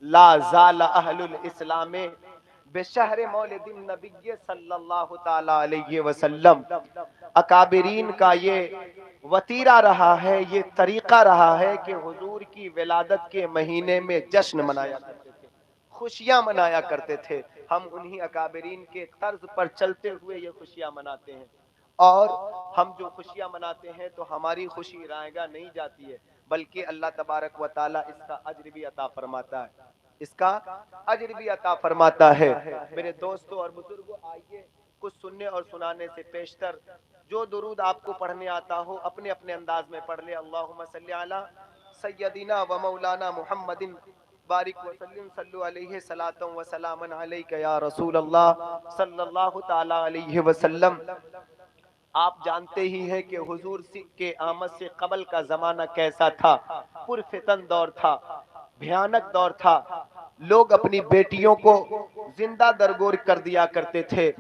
لا زال اہل الاسلام بشہر مولد النبی صلی اللہ تعالی علیہ وسلم. اکابرین کا یہ وتیرہ رہا ہے، یہ طریقہ رہا ہے کہ حضور کی ولادت کے مہینے میں جشن منایا کرتے تھے، خوشیاں منایا کرتے تھے. ہم انہی اکابرین کے طرز پر چلتے ہوئے یہ خوشیاں مناتے ہیں. اور ہم جو خوشیاں مناتے ہیں تو ہماری خوشی رائے گاہ نہیں جاتی ہے، بلکہ اللہ تبارک و تعالی اس کا اجر بھی عطا فرماتا ہے، اس کا اجر بھی عطا فرماتا ہے. میرے دوستوں اور بزرگوں، آئیے کچھ سننے اور سنانے سے پیشتر جو درود آپ کو پڑھنے آتا ہو اپنے اپنے انداز میں پڑھ لے. اللہم صلی علی سیدنا و مولانا محمد بارک وسلم، صلو علیہ صلاۃ و سلام علیک یا رسول اللہ صلی اللہ تعالی علیہ وسلم. آپ جانتے ہی ہیں کہ حضور کے آمد سے قبل کا زمانہ کیسا تھا. پرفتن دور تھا، بھیانک دور تھا. لوگ اپنی بیٹیوں کو زندہ درگور کر دیا کرتے تھے،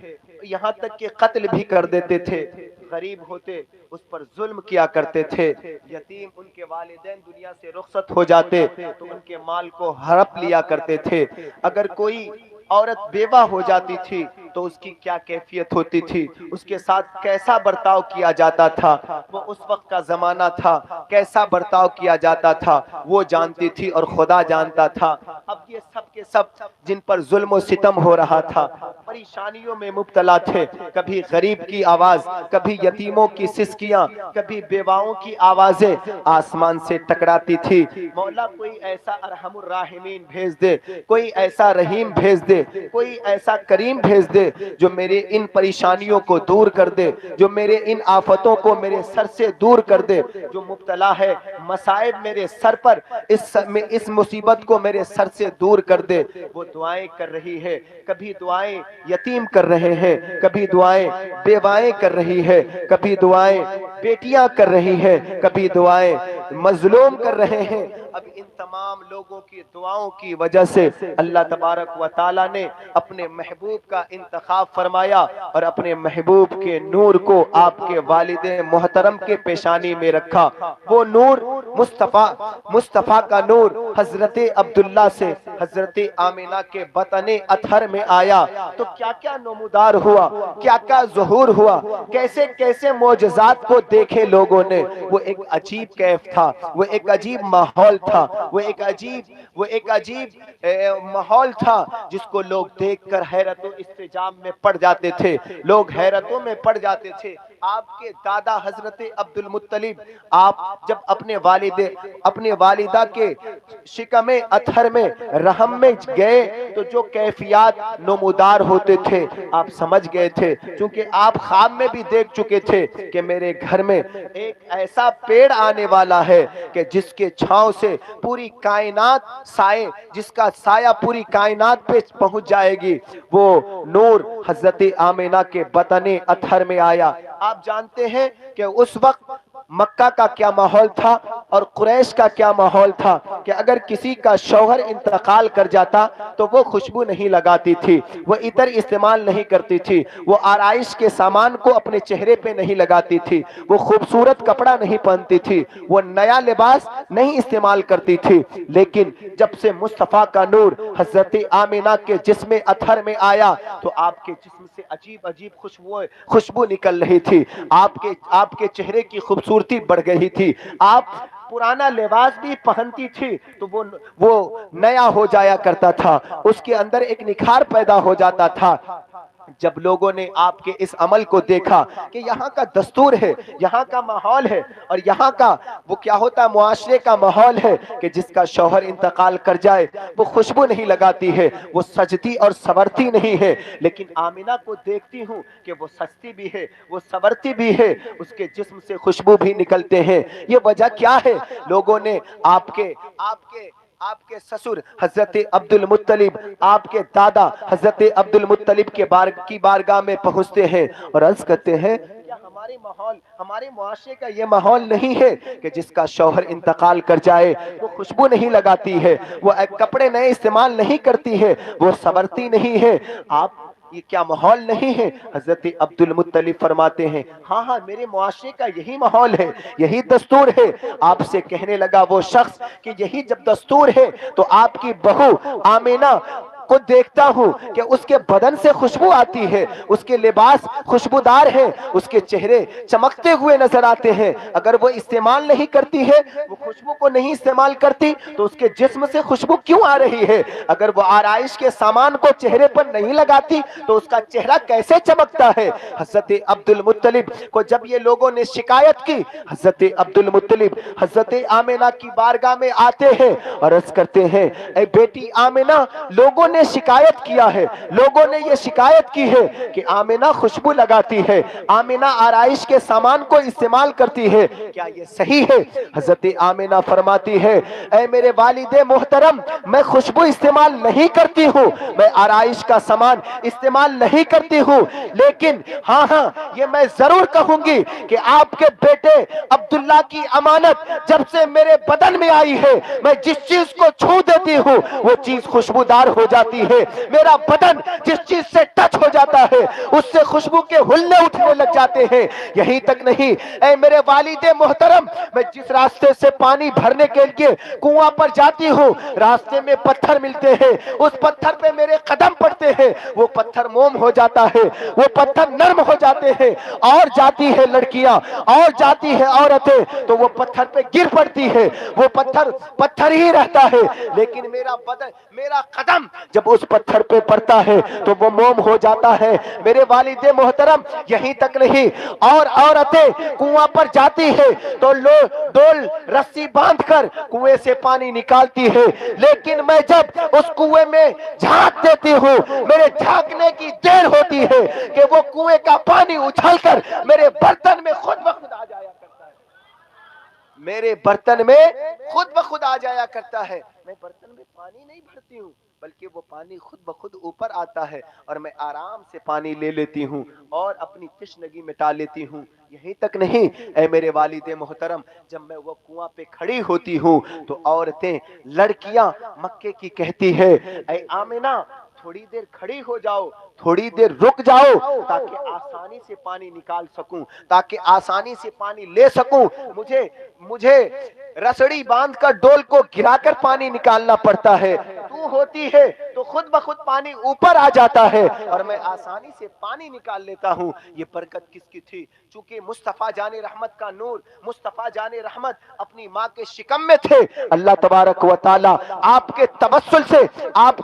یہاں تک کہ قتل بھی کر دیتے تھے. غریب ہوتے اس پر ظلم کیا کرتے تھے. یتیم ان کے والدین دنیا سے رخصت ہو جاتے تو ان کے مال کو ہڑپ لیا کرتے تھے. اگر کوئی عورت بیوہ ہو جاتی تھی تو اس کی کیا کیفیت ہوتی تھی، اس کے ساتھ کیسا برتاؤ کیا جاتا تھا. وہ اس وقت کا زمانہ تھا، کیسا برتاؤ کیا جاتا تھا وہ جانتی تھی اور خدا جانتا تھا. اب یہ سب کے سب جن پر ظلم و ستم ہو رہا تھا، پریشانیوں میں مبتلا تھے. کبھی غریب کی آواز، کبھی یتیموں کی سسکیاں، کبھی بیواؤں کی آوازیں آسمان سے ٹکراتی تھی. مولا کوئی ایسا ارحم الراحمین بھیج دے، کوئی ایسا رحیم بھیج دے، کوئی ایسا کریم بھیج دے جو میرے ان پریشانیوں کو دور کر دے، جو میرے ان آفتوں کو میرے سر سے دور کر دے. جو مبتلا ہے مصائب میرے سر پر، اس مصیبت کو میرے سر سے دور کر دے. وہ دعائیں کر رہی ہے، کبھی دعائیں یتیم کر رہے ہیں، کبھی دعائیں بیوائیں کر رہی ہے، کبھی دعائیں بیٹیاں کر رہی ہیں، کبھی دعائیں مظلوم کر رہے ہیں. اب ان تمام لوگوں کی دعاؤں کی وجہ سے اللہ تبارک و تعالی نے اپنے محبوب کا انتخاب فرمایا اور اپنے محبوب کے نور کو آپ کے والد محترم کے پیشانی میں رکھا. وہ نور مصطفیٰ کا نور حضرت عبداللہ سے حضرت آمینہ کے بطن اطہر میں آیا تو کیا کیا نمودار ہوا، کیا کیا ظہور ہوا، کیسے کیسے معجزات کو دیکھے لوگوں نے. وہ ایک عجیب کیف تھا، وہ ایک عجیب ماحول تھا، وہ ایک عجیب ماحول تھا جس کو لوگ دیکھ کر حیرت و استعجاب میں پڑ جاتے تھے، لوگ حیرتوں میں پڑ جاتے تھے. آپ کے دادا حضرت عبد المطلب، آپ جب اپنے والدہ کے شکم اطہر میں رحم میں گئے تو جو کیفیات نمودار ہوتے تھے آپ سمجھ گئے تھے، چونکہ آپ خواب میں بھی دیکھ چکے تھے کہ میرے گھر میں ایک ایسا پیڑ آنے والا ہے کہ جس کے چھاؤں سے پوری کائنات سائے، جس کا سایہ پوری کائنات پہ پہنچ جائے گی. وہ نور حضرت آمینہ کے بطن اطہر میں آیا. آپ جانتے ہیں کہ اس وقت مکہ کا کیا ماحول تھا اور قریش کا کیا ماحول تھا کہ اگر کسی کا شوہر انتقال کر جاتا تو وہ خوشبو نہیں لگاتی تھی، وہ عطر استعمال نہیں کرتی تھی، وہ آرائش کے سامان کو اپنے چہرے پہ نہیں لگاتی تھی، وہ خوبصورت کپڑا نہیں پہنتی تھی، وہ نیا لباس نہیں استعمال کرتی تھی. لیکن جب سے مصطفیٰ کا نور حضرت آمینہ کے جسم اطہر میں آیا تو آپ کے جسم سے عجیب عجیب خوشبو نکل رہی تھی. آپ کے چہرے کی خوبصورتی بڑھ گئی تھی. آپ پرانا لباس بھی پہنتی تھی تو وہ نیا ہو جایا کرتا تھا، اس کے اندر ایک نکھار پیدا ہو جاتا تھا. جب لوگوں نے آپ کے اس عمل کو دیکھا کہ یہاں کا دستور ہے، یہاں کا ماحول ہے، اور یہاں کا وہ کیا ہوتا ہے معاشرے کا ماحول ہے کہ جس کا شوہر انتقال کر جائے وہ خوشبو نہیں لگاتی ہے، وہ سجتی اور سورتی نہیں ہے. لیکن آمینہ کو دیکھتی ہوں کہ وہ سجتی بھی ہے، وہ سورتی بھی ہے، اس کے جسم سے خوشبو بھی نکلتے ہیں. یہ وجہ کیا ہے؟ لوگوں نے آپ کے سسر حضرت عبد المطلب، آپ کے دادا حضرت عبد المطلب کی بارگاہ میں پہنچتے ہیں اور عرض کرتے ہیں کیا ہمارے معاشرے کا یہ ماحول نہیں ہے کہ جس کا شوہر انتقال کر جائے وہ خوشبو نہیں لگاتی ہے، وہ کپڑے نئے استعمال نہیں کرتی ہے، وہ سنورتی نہیں ہے. آپ یہ کیا ماحول نہیں ہے؟ حضرت عبد المطلب فرماتے ہیں ہاں ہاں میرے معاشرے کا یہی ماحول ہے، یہی دستور ہے۔ آپ سے کہنے لگا وہ شخص کہ یہی جب دستور ہے تو آپ کی بہو آمینہ کو دیکھتا ہوں کہ اس کے بدن سے خوشبو آتی ہے، اس کے لباس خوشبودار ہے، اس کے چہرے چمکتے ہوئے نظر آتے ہیں۔ اگر وہ استعمال نہیں کرتی ہے، وہ خوشبو کو نہیں استعمال کرتی تو اس کے جسم سے خوشبو کیوں آ رہی ہے؟ اگر وہ آرائش کے سامان کو چہرے پر نہیں لگاتی تو اس کا چہرہ کیسے چمکتا ہے؟ حضرت عبد المطلب کو جب یہ لوگوں نے شکایت کی، حضرت عبد المطلب حضرت آمنہ کی بارگاہ میں آتے ہیں اور عرض کرتے ہیں اے بیٹی آمنہ، لوگوں نے شکایت کیا ہے، لوگوں نے یہ شکایت کی ہے کہ آمنہ خوشبو لگاتی ہے، آمنہ آرائش کے سامان کو استعمال کرتی ہے، کیا یہ صحیح ہے؟ حضرت آمنہ فرماتی ہے اے میرے والد محترم، میں خوشبو استعمال نہیں کرتی ہوں، میں آرائش کا سامان استعمال نہیں کرتی ہوں، لیکن ہاں ہاں یہ میں ضرور کہوں گی کہ آپ کے بیٹے عبداللہ کی امانت جب سے میرے بدن میں آئی ہے، میں جس چیز کو چھو دیتی ہوں وہ چیز خوشبودار ہو جاتی ہے، میرا بدن جس چیز سے ٹچ ہو جاتا ہے اس سے خوشبو کے ہلے اٹھنے لگ جاتے ہیں۔ یہی تک نہیں اے میرے والد محترم، میں جس راستے سے پانی بھرنے کے لیے کنواں پر جاتی ہوں، راستے میں پتھر ملتے ہیں، اس پتھر پہ میرے قدم پڑتے ہیں، وہ پتھر موم ہو جاتا ہے، وہ پتھر نرم ہو جاتے ہیں، اور جاتی ہے لڑکیاں اور جاتی ہے عورتیں تو وہ پتھر پہ گر پڑتی ہے، وہ پتھر پتھر ہی رہتا ہے، لیکن میرا بدن میرا قدم جب اس پتھر پہ پڑتا ہے تو وہ موم ہو جاتا ہے۔ میرے والد محترم یہیں تک نہیں، اور عورتیں کنواں پر جاتی ہے تو ڈول رسی باندھ کر کنویں سے پانی نکالتی ہے، لیکن میں جب اس کنویں میں جھانک دیتی ہوں، میرے جھانکنے کی دیر ہوتی ہے کہ وہ کنویں کا پانی اچھل کر میرے برتن میں خود بخود آ جایا کرتا ہے، میرے برتن میں خود بخود آ جایا کرتا ہے۔ میں برتن میں پانی نہیں بھرتی ہوں بلکہ وہ پانی خود بخود اوپر آتا ہے اور میں آرام سے پانی لے لیتی ہوں اور اپنی تشنگی مٹا لیتی ہوں۔ یہی تک نہیں اے میرے والد محترم، جب میں وہ کنواں پہ کھڑی ہوتی ہوں تو عورتیں لڑکیاں مکے کی کہتی ہے اے آمنہ تھوڑی دیر کھڑی ہو جاؤ، تھوڑی دیر رک جاؤ تاکہ آسانی سے پانی نکال سکوں، تاکہ آسانی سے پانی لے سکوں، مجھے رسڑی باندھ کر ڈول کو گرا کر پانی نکالنا پڑتا ہے، تو ہوتی ہے تو خود بخود پانی اوپر آ جاتا ہے اور میں آسانی سے پانی نکال لیتا ہوں۔ یہ برکت کس کی تھی؟ چونکہ مصطفیٰ جان رحمت کا نور، مصطفیٰ جان رحمت اپنی ماں کے شکم میں تھے، اللہ تبارک و تعالی آپ کے توسل سے آپ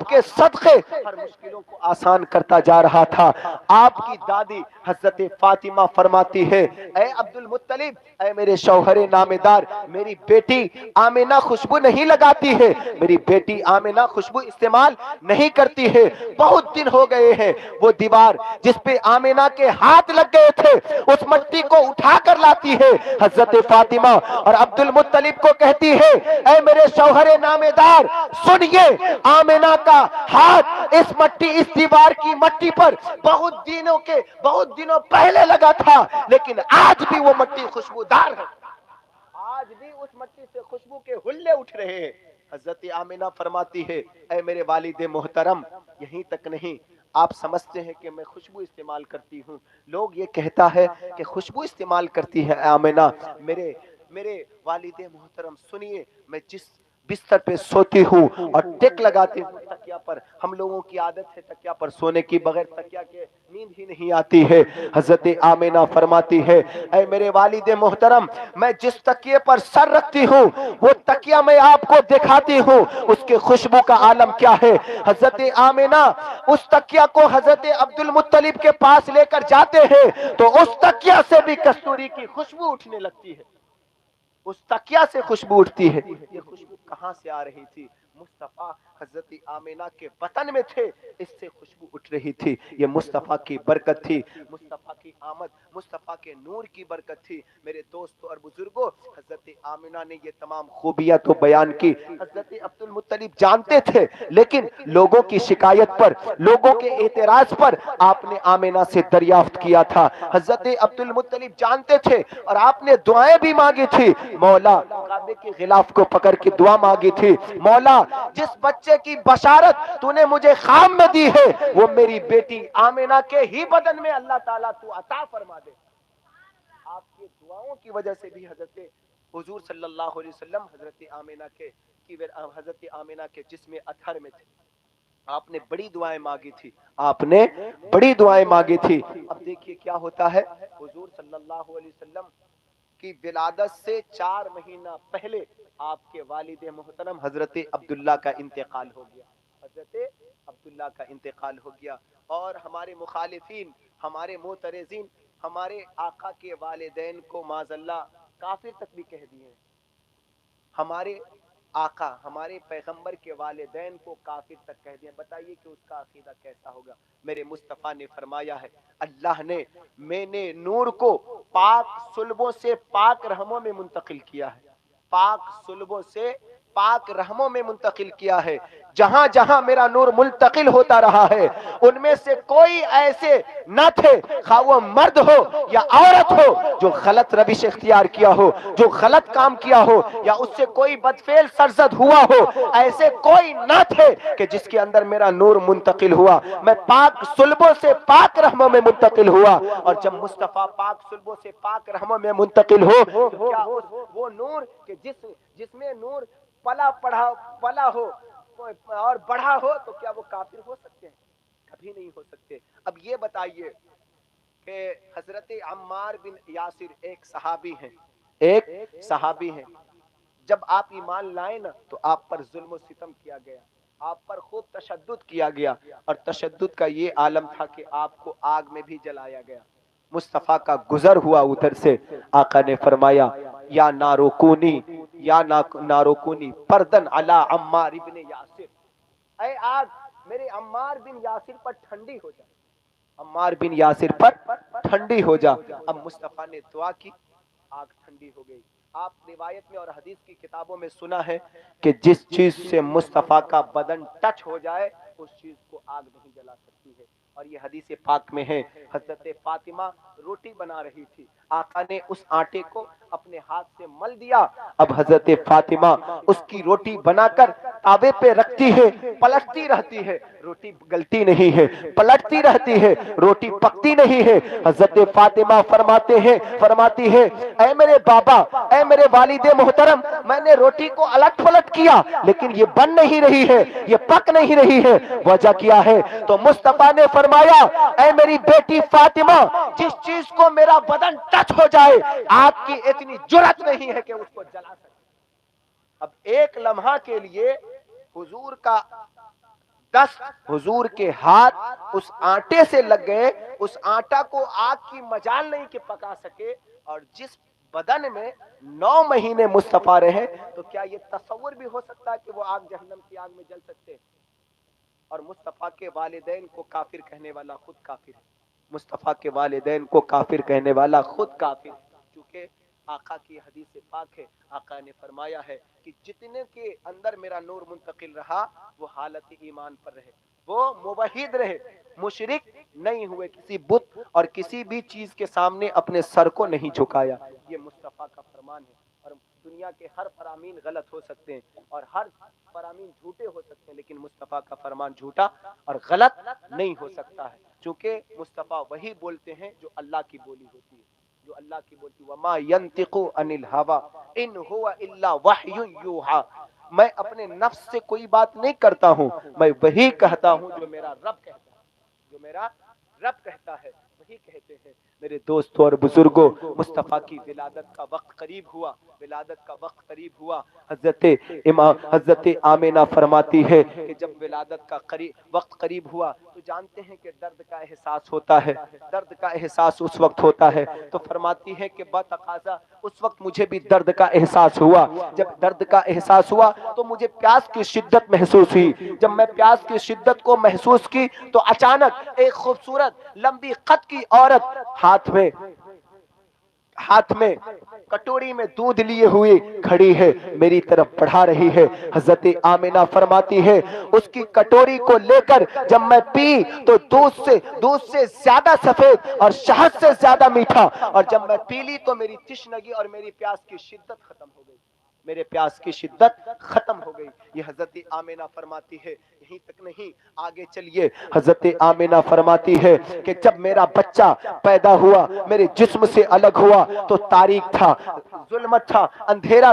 کے صدقے ہر مشکلوں کو آسان کرتا جا رہا تھا۔ آپ کی دادی حضرت فاطمہ فرماتی ہے اے عبد المطلب، اے میرے شوہر نامدار، میری بیٹی آمنہ خوشبو نہیں لگاتی ہے، میری بیٹی آمنہ خوشبو استعمال نہیں کرتی ہے، بہت دن ہو گئے ہیں، وہ دیوار جس پہ آمنہ کے ہاتھ لگ گئے تھے اس مٹی کو اٹھا کر لاتی ہے حضرت فاطمہ، اور عبد المطلب کو کہتی ہے اے میرے شوہر نامدار سنیے، آمنہ کا ہاتھ اس دیوار کی مٹی پر بہت دنوں پہلے لگا تھا، لیکن آج بھی وہ مٹی خوشبودار ہے، آج بھی اس مٹی سے خوشبو کے ہلے اٹھ رہے ہیں۔ حضرت آمنہ فرماتی ہے اے میرے والد محترم، یہیں تک نہیں، آپ سمجھتے ہیں کہ میں خوشبو استعمال کرتی ہوں، لوگ یہ کہتا ہے کہ خوشبو استعمال کرتی ہے آمنہ۔ میرے والد محترم سنیے، میں جس بستر پہ سوتی ہوں اور ٹیک لگاتی ہوں تکیا پر، ہم لوگوں کی عادت ہے تکیا پر سونے کی، بغیر تکیا کے نیند ہی نہیں آتی ہے، حضرت آمنہ فرماتی ہے اے میرے والد محترم، میں جس تکیے پر سر رکھتی ہوں وہ تکیہ میں آپ کو دکھاتی ہوں اس کے خوشبو کا عالم کیا ہے۔ حضرت آمنہ اس تکیہ کو حضرت عبد المطلب کے پاس لے کر جاتے ہیں تو اس تکیہ سے بھی کستوری کی خوشبو اٹھنے لگتی ہے، اس تکیہ سے خوشبو اٹھتی ہے۔ یہ خوشبو کہاں سے آ رہی تھی؟ مصطفیٰ حضرت آمنہ کے بطن میں تھے، اس سے خوشبو اٹھ رہی تھی، یہ مصطفیٰ کی برکت تھی، مصطفیٰ کی آمد، مصطفیٰ کے نور کی برکت تھی۔ میرے دوستو اور بزرگوں، حضرت آمنہ نے یہ تمام خوبیاں تو بیان کی، حضرت عبد المطلب جانتے تھے، لیکن لوگوں کی شکایت پر، لوگوں کے اعتراض پر آپ نے آمنہ سے دریافت کیا تھا۔ حضرت عبد المطلب جانتے تھے اور آپ نے دعائیں بھی مانگی تھی، مولا کعبے کے غلاف کو پکڑ کے دعا مانگی تھی، مولا جس بچے کی بشارت تو نے مجھے خواب میں دی ہے وہ میری بیٹی آمینہ کے ہی بدن میں اللہ تعالیٰ تو عطا فرما دے۔ آپ کی دعاؤں کی وجہ سے بھی حضرت حضور صلی اللہ علیہ وسلم حضرت آمینہ کے جسم اطہر میں تھے، آپ نے بڑی دعائیں مانگی تھی، آپ نے بڑی دعائیں مانگی تھی۔ اب دیکھیے کیا ہوتا ہے، حضور صلی اللہ علیہ وسلم کی ولادت سے 4 مہینہ پہلے آپ کے والد محترم حضرت عبداللہ کا انتقال ہو گیا، حضرت عبداللہ کا انتقال ہو گیا۔ اور ہمارے مخالفین، ہمارے معترضین ہمارے آقا کے والدین کو معاذ اللہ کافر تک بھی کہہ دیے ہیں، ہمارے آقا ہمارے پیغمبر کے والدین کو کافر تک کہہ دیا۔ بتائیے کہ اس کا عقیدہ کیسا ہوگا۔ میرے مصطفیٰ نے فرمایا ہے، اللہ نے میں نے نور کو پاک صلبوں سے پاک رحموں میں منتقل کیا ہے، پاک صلبوں سے پاک رحموں میں منتقل کیا ہے۔ جہاں جہاں میرا نور منتقل ہوتا رہا ہے ان میں سے کوئی ایسے نہ تھے، خواہ وہ مرد ہو یا عورت ہو، جو غلط روش اختیار کیا ہو، جو غلط کام کیا ہو، یا اس سے کوئی بدفعل سرزد ہوا ہو، ایسے کوئی نہ تھے کہ جس کے اندر میرا نور منتقل ہوا۔ میں پاک صلبوں سے پاک رحموں میں منتقل ہوا، اور جب مصطفیٰ پاک صلبوں سے پاک رحموں میں منتقل ہو تو کیا وہ نور کہ جس میں نور پلا ہو اور بڑھا ہو تو کیا وہ کافر ہو سکتے ہیں؟ کبھی نہیں ہو سکتے۔ اب یہ بتائیے کہ حضرت عمار بن یاسر ایک صحابی ہیں، جب آپ ایمان لائے نا تو آپ پر ظلم و ستم کیا گیا، آپ پر خوب تشدد کیا گیا، اور تشدد کا یہ عالم تھا کہ آپ کو آگ میں بھی جلایا گیا۔ مصطفیٰ کا گزر ہوا ادھر سے، آقا نے فرمایا یا ناروکونی پردن علی عمار ابن یاسر، اے آگ میرے عمار بن یاسر پر ٹھنڈی ہو جا، عمار بن یاسر پر ٹھنڈی ہو جا۔ اب مصطفیٰ نے دعا کی، آگ ٹھنڈی ہو گئی۔ آپ روایت میں اور حدیث کی کتابوں میں سنا ہے کہ جس چیز سے مصطفیٰ کا بدن ٹچ ہو جائے اس چیز کو آگ نہیں جلا سکتی ہے، اور یہ حدیث پاک میں ہے۔ حضرت فاطمہ روٹی بنا رہی تھی، آقا نے اس آٹے کو اپنے ہاتھ سے مل دیا۔ اب حضرت فاطمہ اس کی روٹی بنا کر تاوے پہ رکھتی ہے، پلٹتی رہتی ہے، روٹی گلتی نہیں ہے، پلٹتی رہتی ہے، روٹی پکتی نہیں ہے۔ حضرت فاطمہ فرماتی ہے اے میرے بابا، اے میرے والد محترم، میں نے روٹی کو الٹ پلٹ کیا لیکن یہ بن نہیں رہی ہے، یہ پک نہیں رہی ہے، وجہ کیا ہے؟ تو مصطفیٰ نے فرمایا اے میری بیٹی فاطمہ، جس چیز کو میرا بدن ٹچ ہو جائے آپ کی اتنی جرأت نہیں ہے کہ اس کو جلا سکے۔ اب ایک لمحہ کے لیے حضور کا دست، حضور کے ہاتھ اس آٹے سے لگ گئے، اس آٹا کو آگ کی مجال نہیں کہ پکا سکے، اور جس بدن میں 9 مہینے مصطفیٰ رہے تو کیا یہ تصور بھی ہو سکتا ہے کہ وہ آگ جہنم کی آگ میں جل سکتے؟ اور مصطفیٰ کے والدین کو کافر کہنے والا خود کافر ہے، مصطفیٰ کے والدین کو کافر کہنے والا خود کافر ہے، کیونکہ آقا کی حدیث پاک ہے، آقا نے فرمایا ہے کہ جتنے کے اندر میرا نور منتقل رہا وہ حالت ایمان پر رہے، وہ موحد رہے، مشرک نہیں ہوئے، کسی بت اور کسی بھی چیز کے سامنے اپنے سر کو نہیں جھکایا۔ یہ مصطفیٰ کا فرمان ہے، اور دنیا کے ہر فرامین غلط ہو سکتے ہیں اور ہر فرامین جھوٹے ہو سکتے ہیں، لیکن مصطفیٰ کا فرمان جھوٹا اور غلط نہیں ہو سکتا ہے، چونکہ مصطفیٰ وہی بولتے ہیں جو اللہ کی بولی ہوتی ہے، جو اللہ کی بولتی وما ينطق عن الهوى ان هو الا وحی یوحى، میں اپنے نفس سے کوئی بات نہیں کرتا ہوں، میں وہی کہتا ہوں جو میرا رب کہتا ہے، جو میرا رب کہتا ہے وہی کہتے ہیں۔ میرے دوستوں اور بزرگوں، مصطفیٰ کی ولادت کا وقت قریب ہوا، ولادت کا وقت قریب ہوا۔ حضرت آمینہ فرماتی ہے کہ جب ولادت کا وقت قریب ہوا تو جانتے ہیں کہ درد کا احساس ہوتا ہے، درد کا احساس اس وقت ہوتا ہے، تو فرماتی ہے کہ بتقاضا اس وقت مجھے بھی درد کا احساس ہوا۔ جب درد کا احساس ہوا تو مجھے پیاس کی شدت محسوس ہوئی، جب میں پیاس کی شدت کو محسوس کی تو اچانک ایک خوبصورت لمبی قد کی عورت ہاتھ میں کٹوری میں دودھ لیے ہوئے کھڑی ہے، میری طرف بڑھا رہی ہے۔ حضرت آمینہ فرماتی ہے اس کی کٹوری کو لے کر جب میں پی تو دودھ سے زیادہ سفید اور شہد سے زیادہ میٹھا، اور جب میں پی لی تو میری تشنگی اور میری پیاس کی شدت ختم ہو گئی۔ میرے پیاس کی شدت ختم ہو گئی. یہ حضرت آمینہ فرماتی ہے. یہیں تک نہیں, آگے چلیے. حضرت آمینہ فرماتی ہے کہ جب میرا بچہ پیدا ہوا, میرے جسم سے الگ ہوا تو تاریک تھا, ظلمت تھا, اندھیرا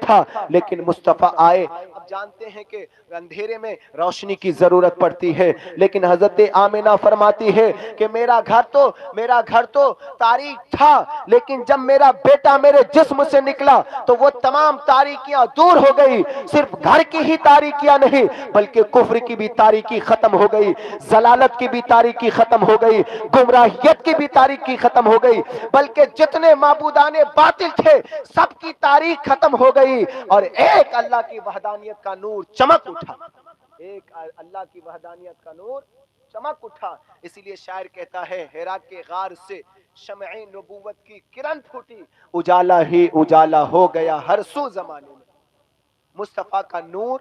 تھا, لیکن مصطفیٰ آئے. اب جانتے ہیں کہ اندھیرے میں روشنی کی ضرورت پڑتی ہے, لیکن حضرت آمینہ فرماتی ہے کہ میرا گھر تو تاریک تھا, لیکن جب میرا بیٹا میرے جسم سے نکلا تو وہ تمام تاریکیاں دور ہو گئی. صرف گھر کی ہی تاریکیاں نہیں, بلکہ کفر کی بھی تاریکی ختم ہو گئی, ضلالت کی بھی تاریکی ختم ہو گئی, گمراہیت کی بھی تاریکی ختم ہو گئی, بلکہ جتنے معبودان باطل تھے سب کی تاریخ ختم ہو گئی, اور ایک اللہ کی وحدانیت کا نور چمک اٹھا. ایک اللہ کی وحدانیت کا نور چمک اٹھا. اسی لیے شاعر کہتا ہے, حرا کے غار سے شمع نبوت کی کرن پھوٹی, اجالا ہی اجالا ہو گیا ہر سو زمانے میں. مصطفیٰ کا نور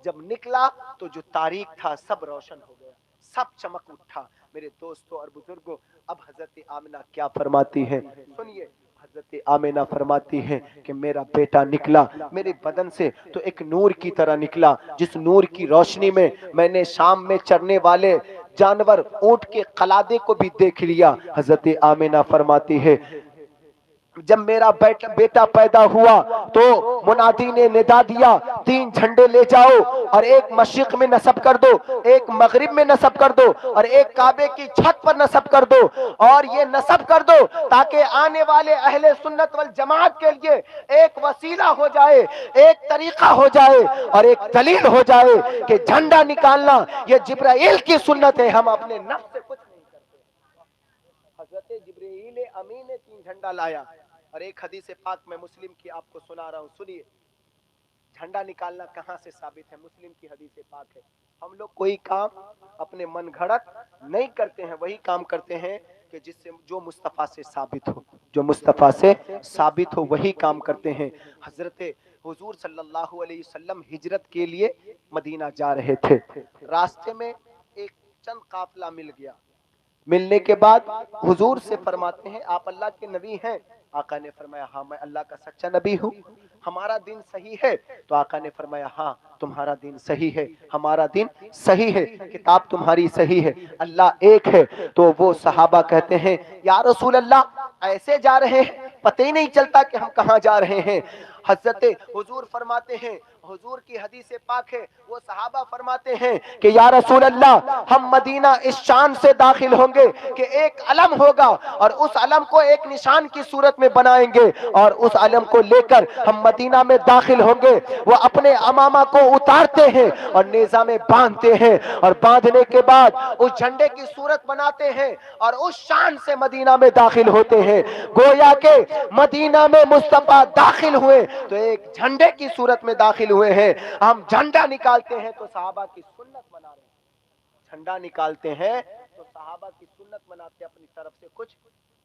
جب نکلا تو جو تاریک تھا سب روشن ہو گیا, سب چمک اٹھا. میرے دوستوں اور بزرگوں, اب حضرت آمنہ کیا فرماتی ہیں سنیے. حضرت آمنہ فرماتی ہیں کہ میرا بیٹا نکلا میرے بدن سے تو ایک نور کی طرح نکلا, جس نور کی روشنی میں نے شام میں چرنے والے جانور اونٹ کے قلادے کو بھی دیکھ لیا. حضرت آمنہ فرماتی ہے جب میرا بیٹا پیدا ہوا تو منادی نے ندا دیا, 3 جھنڈے لے جاؤ اور ایک مشرق میں نصب کر دو, ایک مغرب میں نصب کر دو, اور ایک کعبے کی چھت پر نصب کر دو, اور یہ نصب کر دو تاکہ آنے والے اہل سنت والجماعت کے لیے ایک وسیلہ ہو جائے, ایک طریقہ ہو جائے, اور ایک دلیل ہو جائے کہ جھنڈا نکالنا یہ جبرائیل کی سنت ہے, ہم اپنے نفس سے کچھ نہیں کرتے. حضرت جبرائیل امین نے 3 جھنڈا لایا. اور ایک حدیث پاک میں مسلم کی آپ کو سنا رہا ہوں, سنیے. جھنڈا نکالنا کہاں سے ثابت ہے؟ مسلم کی حدیث پاک ہے. ہم لوگ کوئی کام اپنے من گھڑت نہیں کرتے ہیں, وہی کام کرتے ہیں کہ جس سے جو مصطفیٰ سے ثابت ہو, جو مصطفیٰ سے ثابت ہو وہی کام کرتے ہیں. حضرت حضور صلی اللہ علیہ وسلم ہجرت کے لیے مدینہ جا رہے تھے. راستے میں ایک چند قافلہ مل گیا. ملنے کے بعد حضور سے فرماتے ہیں آپ اللہ کے نبی ہیں؟ آقا نے فرمایا ہاں میں اللہ کا سچا نبی ہوں. ہمارا دین صحیح ہے؟ تو آقا نے فرمایا ہاں تمہارا دین صحیح ہے, ہمارا دین صحیح ہے, کتاب تمہاری صحیح ہے, اللہ ایک ہے. تو وہ صحابہ کہتے ہیں یا رسول اللہ ایسے جا رہے ہیں پتہ ہی نہیں چلتا کہ ہم کہاں جا رہے ہیں. حضرت حضور فرماتے ہیں, حضور کی حدیث پاک ہے, وہ صحابہ فرماتے ہیں کہ یا رسول اللہ ہم مدینہ اس شان سے داخل ہوں گے کہ ایک علم ہوگا اور اس علم کو ایک نشان کی صورت میں بنائیں گے, اور اس علم کو لے کر ہم مدینہ میں داخل ہوں گے. وہ اپنے امامہ کو اتارتے ہیں اور نیزہ میں باندھتے ہیں, اور باندھنے کے بعد اس جھنڈے کی صورت بناتے ہیں اور اس شان سے مدینہ میں داخل ہوتے ہیں. گویا کہ مدینہ میں مصطفیٰ داخل ہوئے تو ایک جھنڈے کی صورت میں داخل ہوئے ہیں. ہم جھنڈا نکالتے ہیں تو صحابہ کی سنت بنا رہے ہیں, جھنڈا نکالتے ہیں تو صحابہ کی سنت بناتے ہیں, اپنی طرف سے کچھ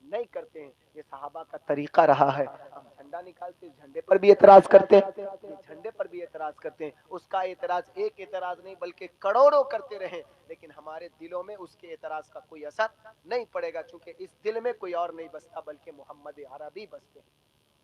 نہیں کرتے ہیں. یہ صحابہ کا طریقہ رہا ہے. ہم جھنڈا نکالتے ہیں, جھنڈے پر بھی اعتراض کرتے ہیں, جھنڈے پر بھی اعتراض کرتے ہیں. اس کا اعتراض ایک اعتراض نہیں بلکہ کروڑوں کرتے رہیں, لیکن ہمارے دلوں میں اس کے اعتراض کا کوئی اثر نہیں پڑے گا, چونکہ اس دل میں کوئی اور نہیں بستا بلکہ محمد عربی بستے ہیں,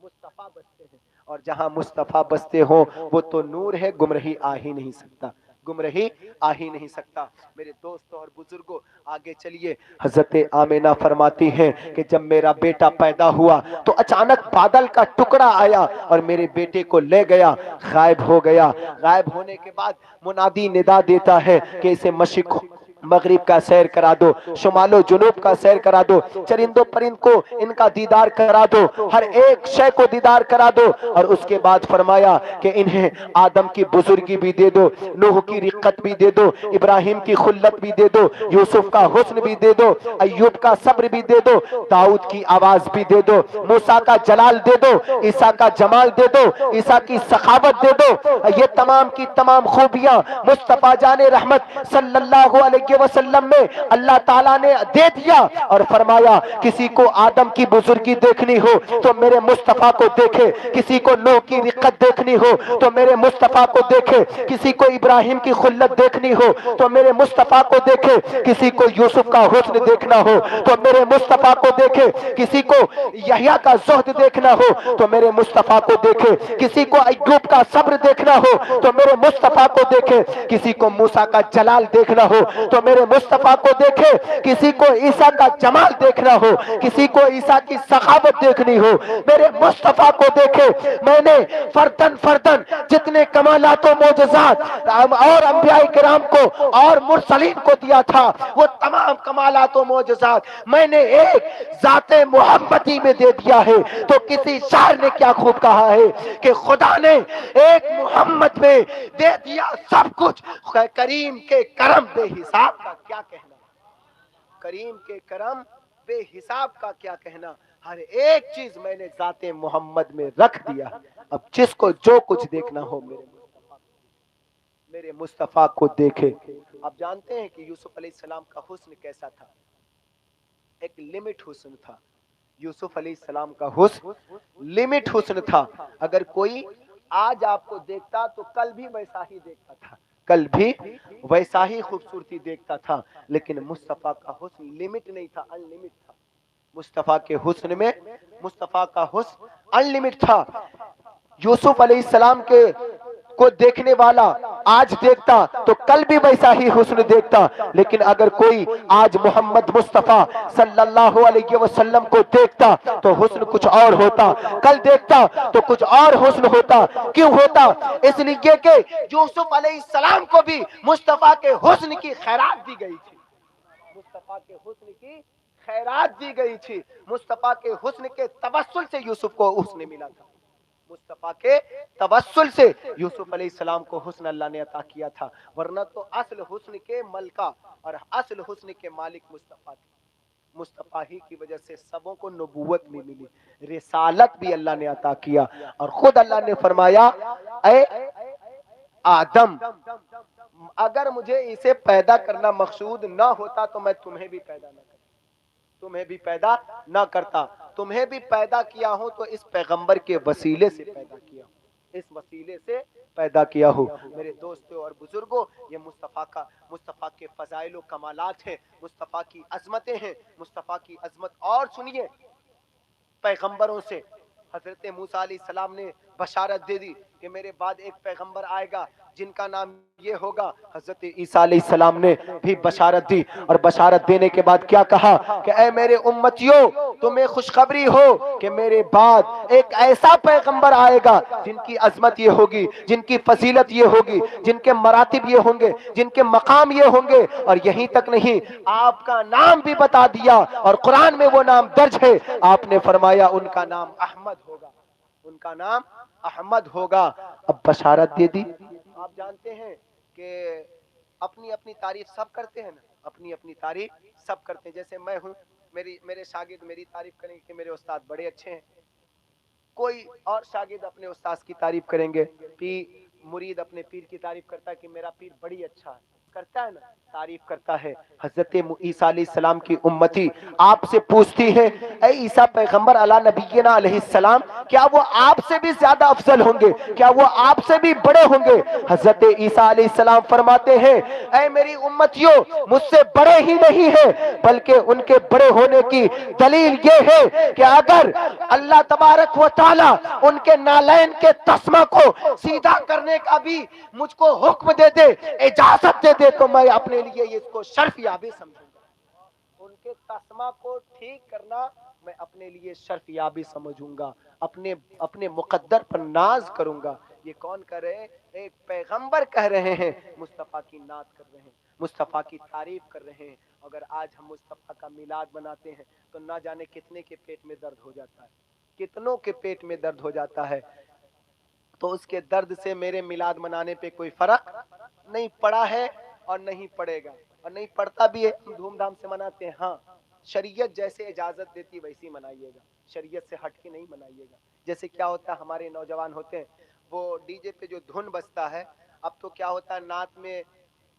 مصطفیٰ بستے ہیں. اور جہاں مصطفیٰ بستے ہوں وہ تو نور ہے, گمراہی آ ہی نہیں سکتا, گمراہی آ ہی نہیں سکتا. میرے دوستوں اور بزرگوں آگے چلیے. حضرت آمنہ فرماتی ہیں کہ جب میرا بیٹا پیدا ہوا تو اچانک بادل کا ٹکڑا آیا اور میرے بیٹے کو لے گیا, غائب ہو گیا. غائب ہونے کے بعد منادی ندا دیتا ہے کہ اسے مشرق مغرب کا سیر کرا دو, شمال و جنوب کا سیر کرا دو, چرند و پرند کو ان کا دیدار کرا دو, ہر ایک شے کو دیدار کرا دو. اور اس کے بعد فرمایا کہ انہیں آدم کی بزرگی بھی دے دو, نوح کی رقت بھی دے دو, ابراہیم کی خلت بھی دے دو, یوسف کا حسن بھی دے دو, ایوب کا صبر بھی دے دو, داؤد کی آواز بھی دے دو, موسیٰ کا جلال دے دو, عیسیٰ کا جمال دے دو, عیسیٰ کی سخاوت دے دو. یہ تمام کی تمام خوبیاں مصطفیٰ جان رحمت صلی اللہ علیہ علیہ وسلم میں اللہ تعالیٰ نے دے دیا اور فرمایا کسی کو آدم کی بزرگی دیکھنی ہو تو میرے مصطفیٰ کو دیکھے، کسی کو نوح کی رقت دیکھنی ہو تو میرے مصطفیٰ کو دیکھے، کسی کو ابراہیم کی خلت دیکھنی ہو تو میرے مصطفیٰ کو دیکھے، کسی کو یوسف کا حسن دیکھنا ہو تو میرے مصطفیٰ کو دیکھے، کسی کو یحییٰ کا زہد دیکھنا ہو تو میرے مصطفیٰ کو دیکھے، کسی کو ایوب کا صبر دیکھنا ہو تو میرے مصطفیٰ کو دیکھے، کسی کو موسیٰ کا جلال دیکھنا ہو تو میرے مصطفیٰ کو دیکھے، کسی کو عیسیٰ کا جمال دیکھنا ہو، کسی کو عیسیٰ کی سخاوت دیکھنی ہو میرے مصطفیٰ کو دیکھے۔ میں نے فردن فردن جتنے کمالات و معجزات اور انبیاء کرام کو اور مرسلین کو دیا تھا وہ تمام کمالات و معجزات میں نے ایک ذات محمدی میں دے دیا ہے۔ تو کسی شاعر نے کیا خوب کہا ہے کہ خدا نے ایک محمد میں دے دیا سب کچھ، کریم کے کرم بے حساب کا کیا کہنا، کریم کے کرم بے حساب کا کیا کہنا، ہر ایک چیز میں نے ذات محمد میں رکھ دیا۔ اب جس کو جو کچھ دیکھنا ہو میرے مصطفیٰ کو دیکھے۔ آپ جانتے ہیں کہ یوسف علیہ السلام کا حسن کیسا تھا؟ ایک لمٹ حسن تھا۔ یوسف علیہ السلام کا حسن لمٹ حسن تھا، اگر کوئی آج آپ کو دیکھتا تو کل بھی ویسا ہی دیکھتا تھا، کل بھی ویسا ہی خوبصورتی دیکھتا تھا، لیکن مصطفیٰ کا حسن لمٹ نہیں تھا، ان لمٹ تھا۔ مصطفیٰ کے حسن میں مصطفیٰ کا حسن ان لمٹ تھا۔ یوسف علیہ السلام کو دیکھنے والا آج دیکھتا تو کل بھی ویسا ہی حسن دیکھتا، لیکن اگر کوئی آج محمد مصطفیٰ صلی اللہ علیہ وسلم کو دیکھتا تو حسن کچھ اور ہوتا، کل دیکھتا تو کچھ اور حسن ہوتا۔ کیوں ہوتا؟ اس لیے کہ یوسف علیہ السلام کو بھی مصطفیٰ کے حسن کی خیرات دی گئی تھی، مصطفیٰ کے حسن کی خیرات دی گئی تھی، مصطفیٰ کے حسن کے توسل سے یوسف کو حسن ملا تھا، مصطفیٰ کے توسل سے یوسف علیہ السلام کو حسن اللہ نے عطا کیا تھا، ورنہ تو اصل حسن کے ملکہ اور اصل حسن کے مالک مصطفیٰ تھے۔ مصطفیٰ ہی کی وجہ سے سبوں کو نبوت بھی ملی، رسالت بھی اللہ نے عطا کیا، اور خود اللہ نے فرمایا اے آدم اگر مجھے اسے پیدا کرنا مقصود نہ ہوتا تو میں تمہیں بھی پیدا نہ کرتا، تمہیں بھی پیدا نہ کرتا، تمہیں بھی پیدا کیا ہوں تو اس پیغمبر کے وسیلے سے پیدا کیا ہوں، اس وسیلے سے پیدا کیا ہوں۔ میرے دوستوں اور بزرگوں، یہ مصطفیٰ کے فضائل و کمالات ہیں، مصطفیٰ کی عظمتیں ہیں، مصطفیٰ کی عظمت اور سنیے، پیغمبروں سے حضرت موسیٰ علیہ السلام نے بشارت دے دی کہ میرے بعد ایک پیغمبر آئے گا جن کا نام یہ ہوگا۔ حضرت عیسیٰ علیہ السلام نے بھی بشارت دی، اور بشارت دینے کے بعد کیا کہا کہ اے میرے امتیوں تمہیں خوشخبری ہو کہ میرے بعد ایک ایسا پیغمبر آئے گا جن کی عظمت یہ ہوگی، جن کی فضیلت یہ ہوگی، جن کے مراتب یہ ہوں گے، جن کے مقام یہ ہوں گے، اور یہیں تک نہیں آپ کا نام بھی بتا دیا، اور قرآن میں وہ نام درج ہے۔ آپ نے فرمایا ان کا نام احمد ہوگا، ان کا نام احمد ہوگا۔ اب بشارت دے دی۔ آپ جانتے ہیں کہ اپنی اپنی تعریف سب کرتے ہیں نا، اپنی اپنی تعریف سب کرتے ہیں، جیسے میں ہوں، میرے شاگرد میری تعریف کریں گے کہ میرے استاد بڑے اچھے ہیں، کوئی اور شاگرد اپنے استاد کی تعریف کریں گے، مرید اپنے پیر کی تعریف کرتا ہے کہ میرا پیر بڑی اچھا ہے، کرتا ہے نا، تعریف کرتا ہے۔ حضرت عیسیٰ علیہ السلام کی امتی آپ سے پوچھتی ہے اے عیسیٰ پیغمبر علی نبینا علیہ السلام، کیا وہ آپ سے بھی زیادہ افضل ہوں گے؟ کیا وہ آپ سے بھی بڑے ہوں گے؟ حضرت عیسیٰ علیہ السلام فرماتے ہیں اے میری امتیوں مجھ سے بڑے ہی نہیں ہیں، بلکہ ان کے بڑے ہونے کی دلیل یہ ہے کہ اگر اللہ تبارک و تعالی ان کے نالین کے تسمہ کو سیدھا کرنے کا بھی مجھ کو حکم دے دے، اجازت دے دے، تو میں اپنے لیے اس کو شرف یابی سمجھوں گا، ان کے تسمہ کو ٹھیک کرنا میں اپنے لیے شرف یابی سمجھوں گا، اپنے مقدر پر ناز کروں گا۔ یہ کون کر رہے ہیں؟ ایک پیغمبر کہہ رہے ہیں، مصطفیٰ کی نعت کر رہے ہیں، مصطفیٰ کی تعریف کر رہے ہیں۔ اگر آج ہم مصطفیٰ کا میلاد مناتے ہیں تو نہ جانے کتنے کے پیٹ میں درد ہو جاتا ہے، کتنوں کے پیٹ میں درد ہو جاتا ہے، تو اس کے درد سے میرے میلاد منانے پہ کوئی فرق نہیں پڑا ہے اور نہیں پڑے گا، اور نہیں پڑتا بھی ہے، ہم دھوم دھام سے مناتے ہیں۔ ہاں شریعت جیسے اجازت دیتی ویسی منائیے گا، شریعت سے ہٹ کے نہیں منائیے گا۔ جیسے کیا ہوتا ہے، ہمارے نوجوان ہوتے ہیں وہ ڈی جے پہ جو دھن بجتا ہے، اب تو کیا ہوتا ہے نعت میں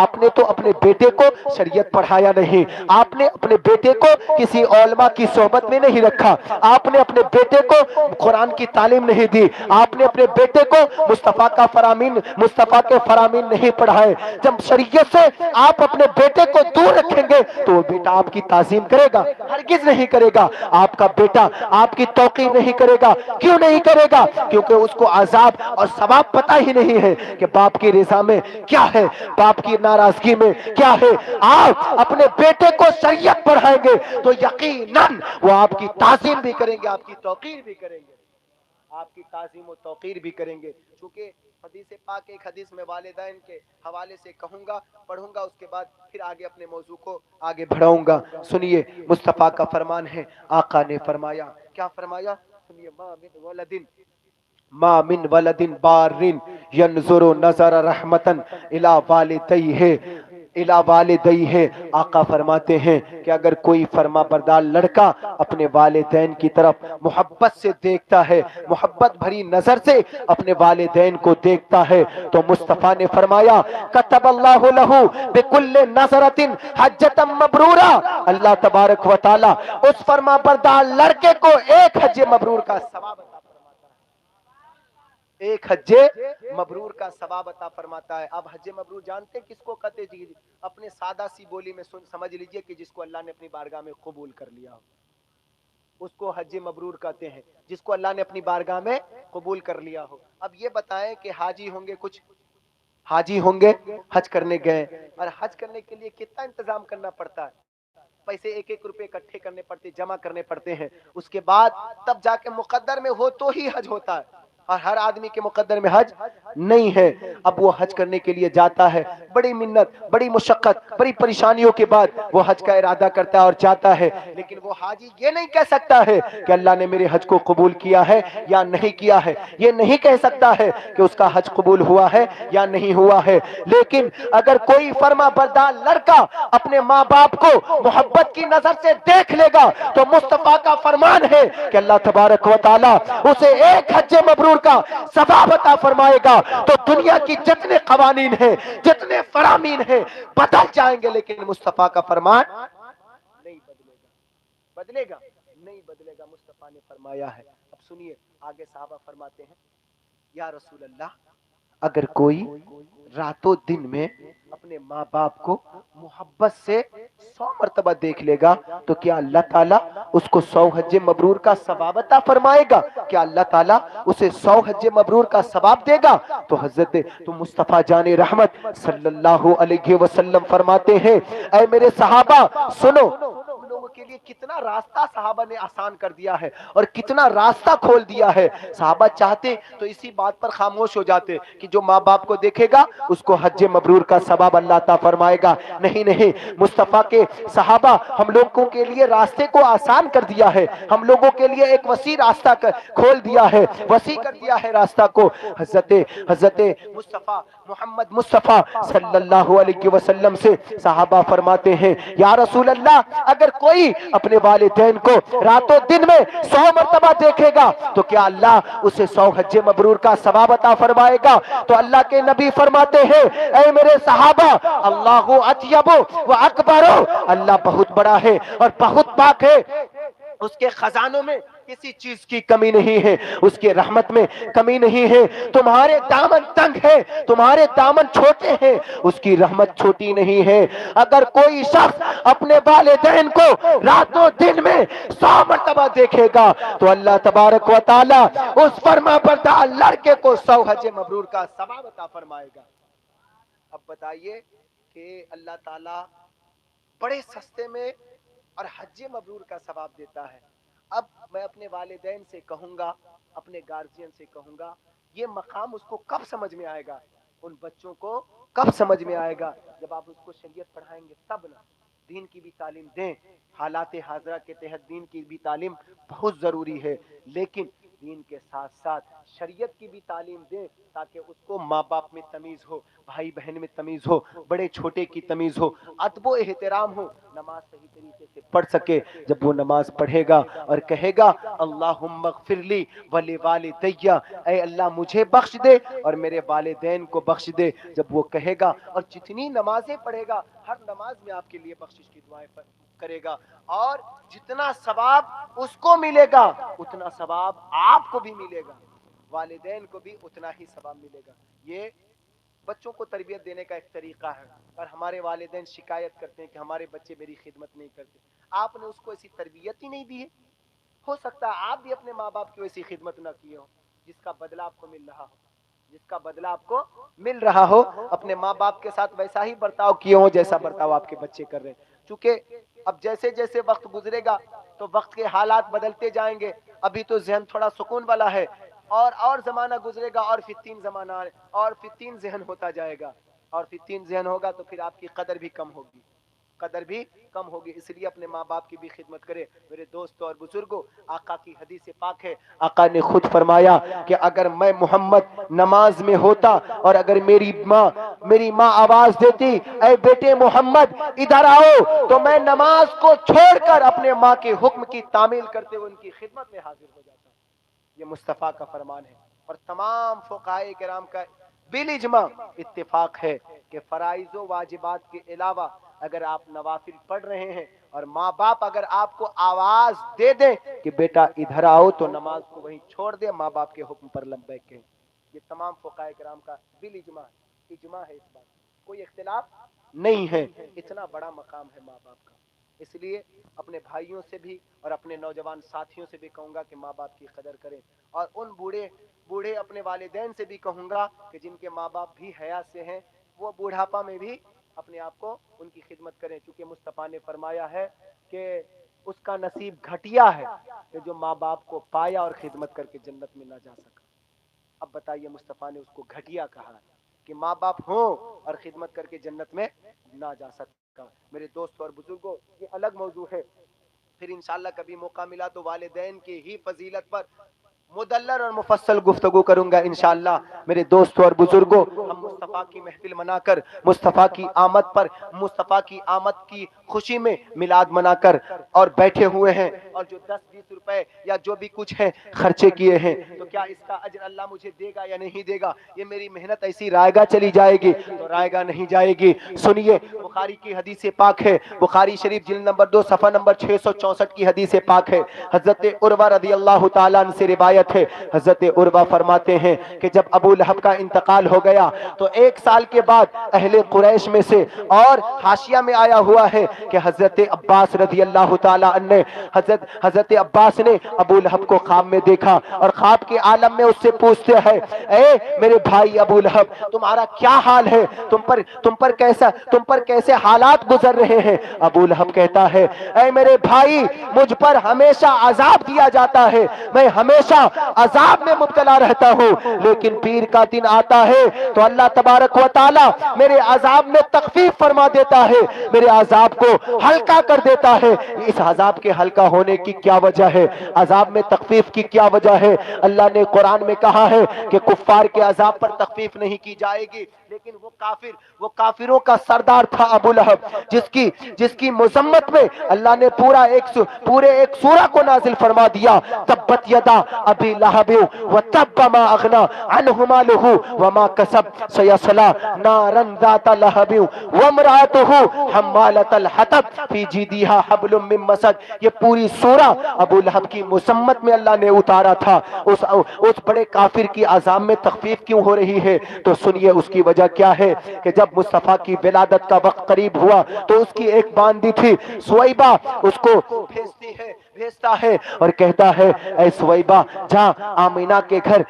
آپ نے تو اپنے بیٹے کو شریعت پڑھایا نہیں، آپ نے اپنے بیٹے کو کسی علماء کی صحبت میں نہیں رکھا، آپ نے اپنے بیٹے کو قرآن کی تعلیم نہیں دی، آپ نے اپنے بیٹے کو مصطفیٰ کے فرامین نہیں پڑھائے۔ جب شریعت سے آپ اپنے بیٹے کو دور رکھیں گے تو وہ بیٹا آپ کی تعظیم کرے گا؟ ہرگز نہیں کرے گا۔ آپ کا بیٹا آپ کی توقیر نہیں کرے گا۔ کیوں نہیں کرے گا؟ کیونکہ اس کو عذاب اور ثواب پتہ ہی نہیں ہے کہ باپ کی رضا میں کیا ہے، باپ کی ناراضگی میں کیا ہے۔ آپ اپنے بیٹے کو شریعت پڑھائیں گے تو یقیناً وہ آپ کی تعظیم بھی کریں گے، آپ کی توقیر بھی کریں گے، آپ کی تعظیم و توقیر بھی کریں گے۔ چونکہ حدیث پاک، ایک حدیث میں والدین کے حوالے سے کہوں گا، پڑھوں گا، اس کے بعد پھر آگے اپنے موضوع کو آگے بڑھاؤں گا۔ سنیے، مصطفیٰ کا فرمان ہے، آقا نے فرمایا، کیا فرمایا؟ سنیے، ما من ولد بار ینظر نظر رحمتن الی والدیہ، آقا فرماتے ہیں کہ اگر کوئی فرما بردار لڑکا اپنے والدین کی طرف محبت سے دیکھتا ہے، محبت بھری نظر سے اپنے والدین کو دیکھتا ہے، تو مصطفیٰ نے فرمایا کتب اللہ لہ بکل نظرۃ حجۃ مبرورہ، اللہ تبارک و تعالی اس فرما بردار لڑکے کو ایک حج مبرور کا ثواب عطا فرماتا ہے، ایک حج مبرور کا ثواب عطا فرماتا ہے۔ اب حج مبرور جانتے کس کو کہتے جی؟ اپنے سادہ سی بولی میں سمجھ لیجئے کہ جس کو اللہ نے اپنی بارگاہ میں قبول کر لیا ہو، اس کو حج مبرور کہتے ہیں، جس کو اللہ نے اپنی بارگاہ میں قبول کر لیا ہو۔ اب یہ بتائیں کہ حاجی ہوں گے، کچھ حاجی ہوں گے، حج کرنے گئے، اور حج کرنے کے لیے کتنا انتظام کرنا پڑتا ہے؟ پیسے ایک ایک روپے اکٹھے کرنے پڑتے، جمع کرنے پڑتے ہیں، اس کے بعد تب جا کے مقدر میں ہو تو ہی حج ہوتا ہے، اور ہر آدمی کے مقدر میں حج نہیں ہے۔ اب وہ حج کرنے کے لیے جاتا ہے، بڑی منت، بڑی مشقت، بڑی پریشانیوں کے بعد وہ حج کا ارادہ کرتا ہے اور جاتا ہے، لیکن وہ حاجی یہ نہیں کہہ سکتا ہے کہ اللہ نے میرے حج کو قبول کیا ہے یا نہیں کیا ہے، یہ نہیں کہہ سکتا ہے کہ اس کا حج قبول ہوا ہے یا نہیں ہوا ہے۔ لیکن اگر کوئی فرما بردار لڑکا اپنے ماں باپ کو محبت کی نظر سے دیکھ لے گا تو مصطفیٰ کا فرمان ہے کہ اللہ تبارک و تعالی اسے ایک حج مبرور کا ثواب عطا فرمائے گا۔ تو دنیا کی جتنے قوانین ہیں، جتنے فرامین ہیں، بدل جائیں گے، لیکن مصطفیٰ کا فرمان نہیں بدلے گا، بدلے گا نہیں بدلے گا، مصطفیٰ نے فرمایا ہے۔ اب سنیے آگے، صحابہ فرماتے ہیں یا رسول اللہ، اگر کوئی راتوں دن میں اپنے ماں باپ کو محبت سے 100 مرتبہ دیکھ لے گا تو کیا اللہ تعالیٰ اس کو 100 حج مبرور کا ثواب عطا فرمائے گا؟ کیا اللہ تعالیٰ اسے 100 حج مبرور کا ثواب دے گا؟ تو مصطفیٰ جان رحمت صلی اللہ علیہ وسلم فرماتے ہیں، اے میرے صحابہ سنو، تم لوگوں کے لیے کتنا راستہ صحابہ نے آسان کر دیا ہے اور کتنا راستہ کھول دیا ہے۔ صحابہ چاہتے تو اسی بات پر خاموش ہو جاتے کہ جو ماں باپ کو دیکھے گا اس کو حج مبرور کا ثواب اللہ عطا فرمائے گا، نہیں نہیں، مصطفیٰ کے صحابہ ہم لوگوں کے لیے راستے کو آسان کر دیا ہے، ہم لوگوں کے لیے ایک وسیع راستہ کھول دیا ہے، وسیع کر دیا ہے راستہ کو۔ حضرت مصطفیٰ محمد مصطفیٰ صلی اللہ علیہ وسلم سے صحابہ فرماتے ہیں یا رسول اللہ، اگر کوئی اپنے والدین کو راتوں دن میں 100 مرتبہ دیکھے گا تو کیا اللہ اسے 100 حج مبرور کا ثواب عطا فرمائے گا؟ تو اللہ کے نبی فرماتے ہیں، اے میرے صحابہ، اللہ اطیب و اکبر، اللہ بہت بڑا ہے اور بہت پاک ہے، اس کے خزانوں میں کسی چیز کی کمی نہیں ہے، اس کے رحمت میں کمی نہیں ہے۔ تمہارے دامن تنگ ہے، تمہارے دامن چھوٹے ہیں، اس کی رحمت چھوٹی نہیں ہے۔ اگر کوئی شخص اپنے والدین کو راتوں دن میں 100 مرتبہ دیکھے گا تو اللہ تبارک و تعالی اس فرما بردار لڑکے کو 100 حج مبرور کا ثواب عطا فرمائے گا۔ اب بتائیے کہ اللہ تعالی بڑے سستے میں اور حج مبرور کا ثواب دیتا ہے۔ اب میں اپنے والدین سے کہوں گا، اپنے گارجین سے کہوں گا، یہ مقام اس کو کب سمجھ میں آئے گا؟ ان بچوں کو کب سمجھ میں آئے گا؟ جب آپ اس کو شریعت پڑھائیں گے تب نا۔ دین کی بھی تعلیم دیں، حالات حاضرہ کے تحت دین کی بھی تعلیم بہت ضروری ہے، لیکن دین کے ساتھ ساتھ شریعت کی بھی تعلیم دیں تاکہ اس کو ماں باپ میں تمیز ہو، بھائی بہن میں تمیز ہو، بڑے چھوٹے کی تمیز ہو، ادب و احترام ہو، نماز صحیح طریقے سے پڑھ سکے۔ جب وہ نماز پڑھے گا اور کہے گا اللہم اغفر لی ولوالدی، اے اللہ مجھے بخش دے اور میرے والدین کو بخش دے، جب وہ کہے گا اور جتنی نمازیں پڑھے گا ہر نماز میں آپ کے لیے بخشش کی دعائیں کرے گا، اور جتنا ثواب اس کو ملے گا اتنا ثواب آپ کو بھی ملے گا، والدین کو بھی اتنا ہی ثواب ملے گا۔ یہ بچوں کو تربیت دینے کا ایک طریقہ ہے، اور ہمارے والدین شکایت کرتے ہیں کہ ہمارے بچے میری خدمت نہیں کرتے۔ آپ نے اس کو ایسی تربیت ہی نہیں دی ہے، ہو سکتا ہے آپ بھی اپنے ماں باپ کی ویسی خدمت نہ کی ہو جس کا بدلہ آپ کو مل رہا ہو، جس کا بدلہ آپ کو مل رہا ہو، اپنے ماں باپ کے ساتھ ویسا ہی برتاؤ کیے ہو جیسا برتاؤ آپ کے بچے کر رہے ہیں۔ چونکہ اب جیسے جیسے وقت گزرے گا تو وقت کے حالات بدلتے جائیں گے، ابھی تو ذہن تھوڑا سکون والا ہے، اور زمانہ گزرے گا اور فتین زمانہ اور فتین ذہن ہوتا جائے گا، اور فتین ذہن ہوگا تو پھر آپ کی قدر بھی کم ہوگی، قدر بھی کم ہوگی۔ اس لیے اپنے ماں باپ کی بھی خدمت کرے۔ میرے دوستوں اور بزرگوں، آقا کی حدیث پاک ہے، آقا نے خود فرمایا کہ اگر میں محمد نماز میں ہوتا اور اگر میری ماں آواز دیتی اے بیٹے محمد ادھر آؤ، تو میں نماز کو چھوڑ کر اپنے ماں کے حکم کی تعمیل کرتے ہوئے ان کی خدمت میں حاضر ہو جاتا۔ یہ مصطفیٰ کا فرمان ہے، اور تمام فقہائے کرام کا بالاجماع اتفاق ہے کہ فرائض و واجبات کے علاوہ اگر آپ نوافل پڑھ رہے ہیں اور ماں باپ اگر آپ کو آواز دے دیں کہ بیٹا ادھر آؤ، تو نماز کو وہیں چھوڑ دے، ماں باپ کے حکم پر لبیک کہیں۔ یہ تمام فقہائے کرام کا بالاجماع اجماع ہے، اس بات کوئی اختلاف نہیں ہے۔ اتنا بڑا مقام ہے ماں باپ کا، اس لیے اپنے بھائیوں سے بھی اور اپنے نوجوان ساتھیوں سے بھی کہوں گا کہ ماں باپ کی قدر کریں، اور ان بوڑھے اپنے والدین سے بھی کہوں گا کہ جن کے ماں باپ بھی حیا سے ہیں، وہ بوڑھاپا میں بھی اپنے آپ کو ان کی خدمت کریں، کیونکہ مصطفیٰ نے فرمایا ہے کہ اس کا نصیب گھٹیا ہے کہ جو ماں باپ کو پایا اور خدمت کر کے جنت میں نہ جا سکا۔ اب بتائیے مصطفیٰ نے اس کو گھٹیا کہا ہے کہ ماں باپ ہوں اور خدمت کر کے جنت میں نہ جا سکا۔ میرے دوست اور بزرگوں، یہ الگ موضوع ہے، پھر انشاءاللہ کبھی موقع ملا تو والدین کی ہی فضیلت پر مدلل اور مفصل گفتگو کروں گا انشاءاللہ۔ میرے دوستوں اور بزرگوں، ہم مصطفیٰ کی محفل منا کر، مصطفیٰ کی آمد پر، مصطفیٰ کی آمد کی خوشی میں میلاد منا کر اور بیٹھے ہوئے ہیں، اور جو 10-20 روپے یا جو بھی کچھ ہے خرچے کیے ہیں، تو کیا اس کا اجر اللہ مجھے دے گا یا نہیں دے گا؟ یہ میری محنت ایسی رائے گا چلی جائے گی تو رائے گا نہیں جائے گی۔ سنیے، بخاری کی حدیث پاک ہے، بخاری شریف جلد نمبر 2 صفحہ نمبر 664 کی حدیث پاک ہے، حضرت عروہ رضی اللہ تعالیٰ عنہ سے روایت ہے۔ حضرت عروہ فرماتے ہیں کہ جب ابو لہب کا انتقال ہو گیا تو 1 سال کے بعد اہل قریش میں سے، اور حاشیہ میں آیا ہوا ہے کہ حضرت عباس رضی اللہ تعالیٰ عنہ نے حضرت عباس نے ابو لہب کو خواب میں دیکھا، اور خواب کے عالم میں اس سے پوچھتے ہیں اے میرے بھائی ابو لہب، تمہارا کیا حال ہے؟ تم پر کیسے حالات گزر رہے ہیں؟ ابو لہب کہتا ہے اے میرے بھائی، مجھ پر ہمیشہ عذاب دیا جاتا ہے، میں ہمیشہ عذاب میں مبتلا رہتا ہوں، لیکن پیر کا دن آتا ہے تو اللہ تبارک و تعالی میرے عذاب میں تخفیف فرما دیتا ہے، میرے عذاب کو ہلکا کر دیتا ہے۔ اس عذاب کے ہلکا ہونے کی کیا وجہ ہے؟ عذاب میں تخفیف کی کیا وجہ ہے؟ اللہ نے قرآن میں کہا ہے کہ کفار کے عذاب پر تخفیف نہیں کی جائے گی، لیکن وہ کافروں کا سردار تھا ابو لہب، جس کی مذمت میں اللہ نے پورے ایک سورہ کو نازل فرما دیا، تبت یدا ابی لہب وتب ما اغنی عنہ مالہ وما کسب سیصلی نارا ذات لہب وامرأتہ حمالۃ الحطب فی جیدہا حبل من مسد۔ یہ پوری سورہ ابو لہب کی مذمت میں اللہ نے اتارا تھا۔ اس بڑے کافر کی عذاب میں تخفیف کیوں ہو رہی ہے؟ تو سنیے اس کی وجہ کیا ہے کہ جب مصطفیٰ کی ولادت کا وقت قریب ہوا تو اس کی ایک باندی تھی سویبہ، اس کو بھیجتا ہے اور کہتا ہے اے سویبہ جا، آمینہ کے گھر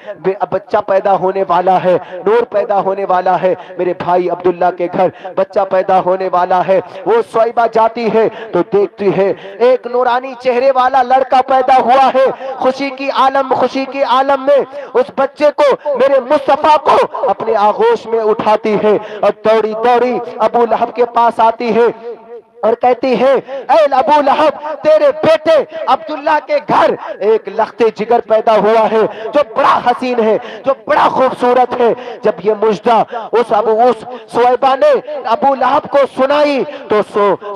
بچہ پیدا ہونے والا ہے، نور پیدا ہونے والا ہے، میرے بھائی عبداللہ کے گھر بچہ پیدا ہونے والا ہے۔ وہ سویبہ جاتی ہے تو دیکھتی ہے ایک نورانی چہرے والا لڑکا پیدا ہوا ہے، خوشی کی عالم میں اس بچے کو، میرے مصطفیٰ کو اپنے آغوش میں اٹھاتی ہے اور دوڑی ابو لہب کے پاس آتی ہے اور کہتی ہے اے ابو لہب تیرے بیٹے عبداللہ کے گھر ایک لخت جگر پیدا ہوا ہے جو بڑا حسین ہے، جو بڑا خوبصورت ہے۔ جب یہ مژدہ اس سویبہ نے ابو لہب کو سنائی تو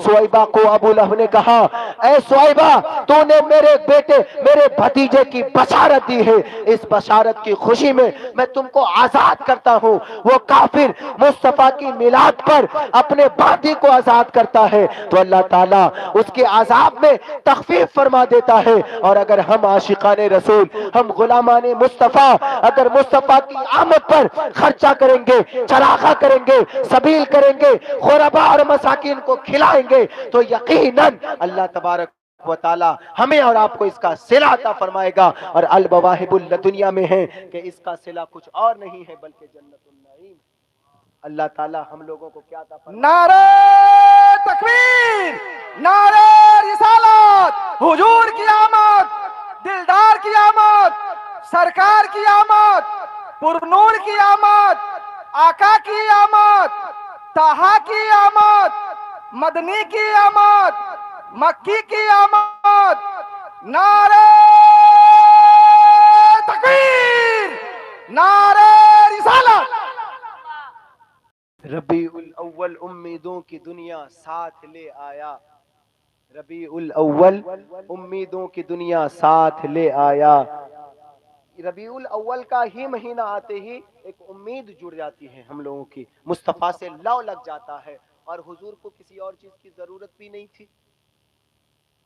سویبہ کو ابو لہب نے کہا اے سویبہ تو نے میرے بیٹے میرے بھتیجے کی بشارت دی ہے، اس بشارت کی خوشی میں میں تم کو آزاد کرتا ہوں۔ وہ کافر مصطفیٰ کی میلاد پر اپنے باندی کو آزاد کرتا ہے تو اللہ تعالیٰ اس کے عذاب میں تخفیف فرما دیتا ہے۔ اور اگر ہم عاشقان رسول، ہم غلامان مصطفیٰ اگر مصطفیٰ کی آمد پر خرچہ کریں گے، چراغا کریں گے، سبیل کریں گے، غرباء اور مساکین کو کھلائیں گے تو یقیناً اللہ تبارک و تعالی ہمیں اور آپ کو اس کا صلہ عطا فرمائے گا۔ اور المواہب الدنیا میں ہے کہ اس کا صلہ کچھ اور نہیں ہے بلکہ جنت النعیم۔ اللہ تعالی ہم لوگوں کو کیا عطا فرمائے؟ نعرہ تکبیر، نعرہ رسالت، حضور کی آمد، دلدار کی آمد، سرکار کی آمد، پرنور کی آمد، آقا کی آمد، طہا کی آمد، مدنی کی آمد، مکی کی آمد۔ نعرہ تکبیر، نعرہ رسالت۔ ربیع الاول امیدوں کی دنیا ساتھ لے آیا، ربیع الاول امیدوں کی دنیا ساتھ لے آیا۔ ربیع الاول کا ہی مہینہ آتے ہی ایک امید جڑ جاتی ہے ہم لوگوں کی، مصطفیٰ سے لو لگ جاتا ہے۔ اور حضور کو کسی اور چیز کی ضرورت بھی نہیں تھی،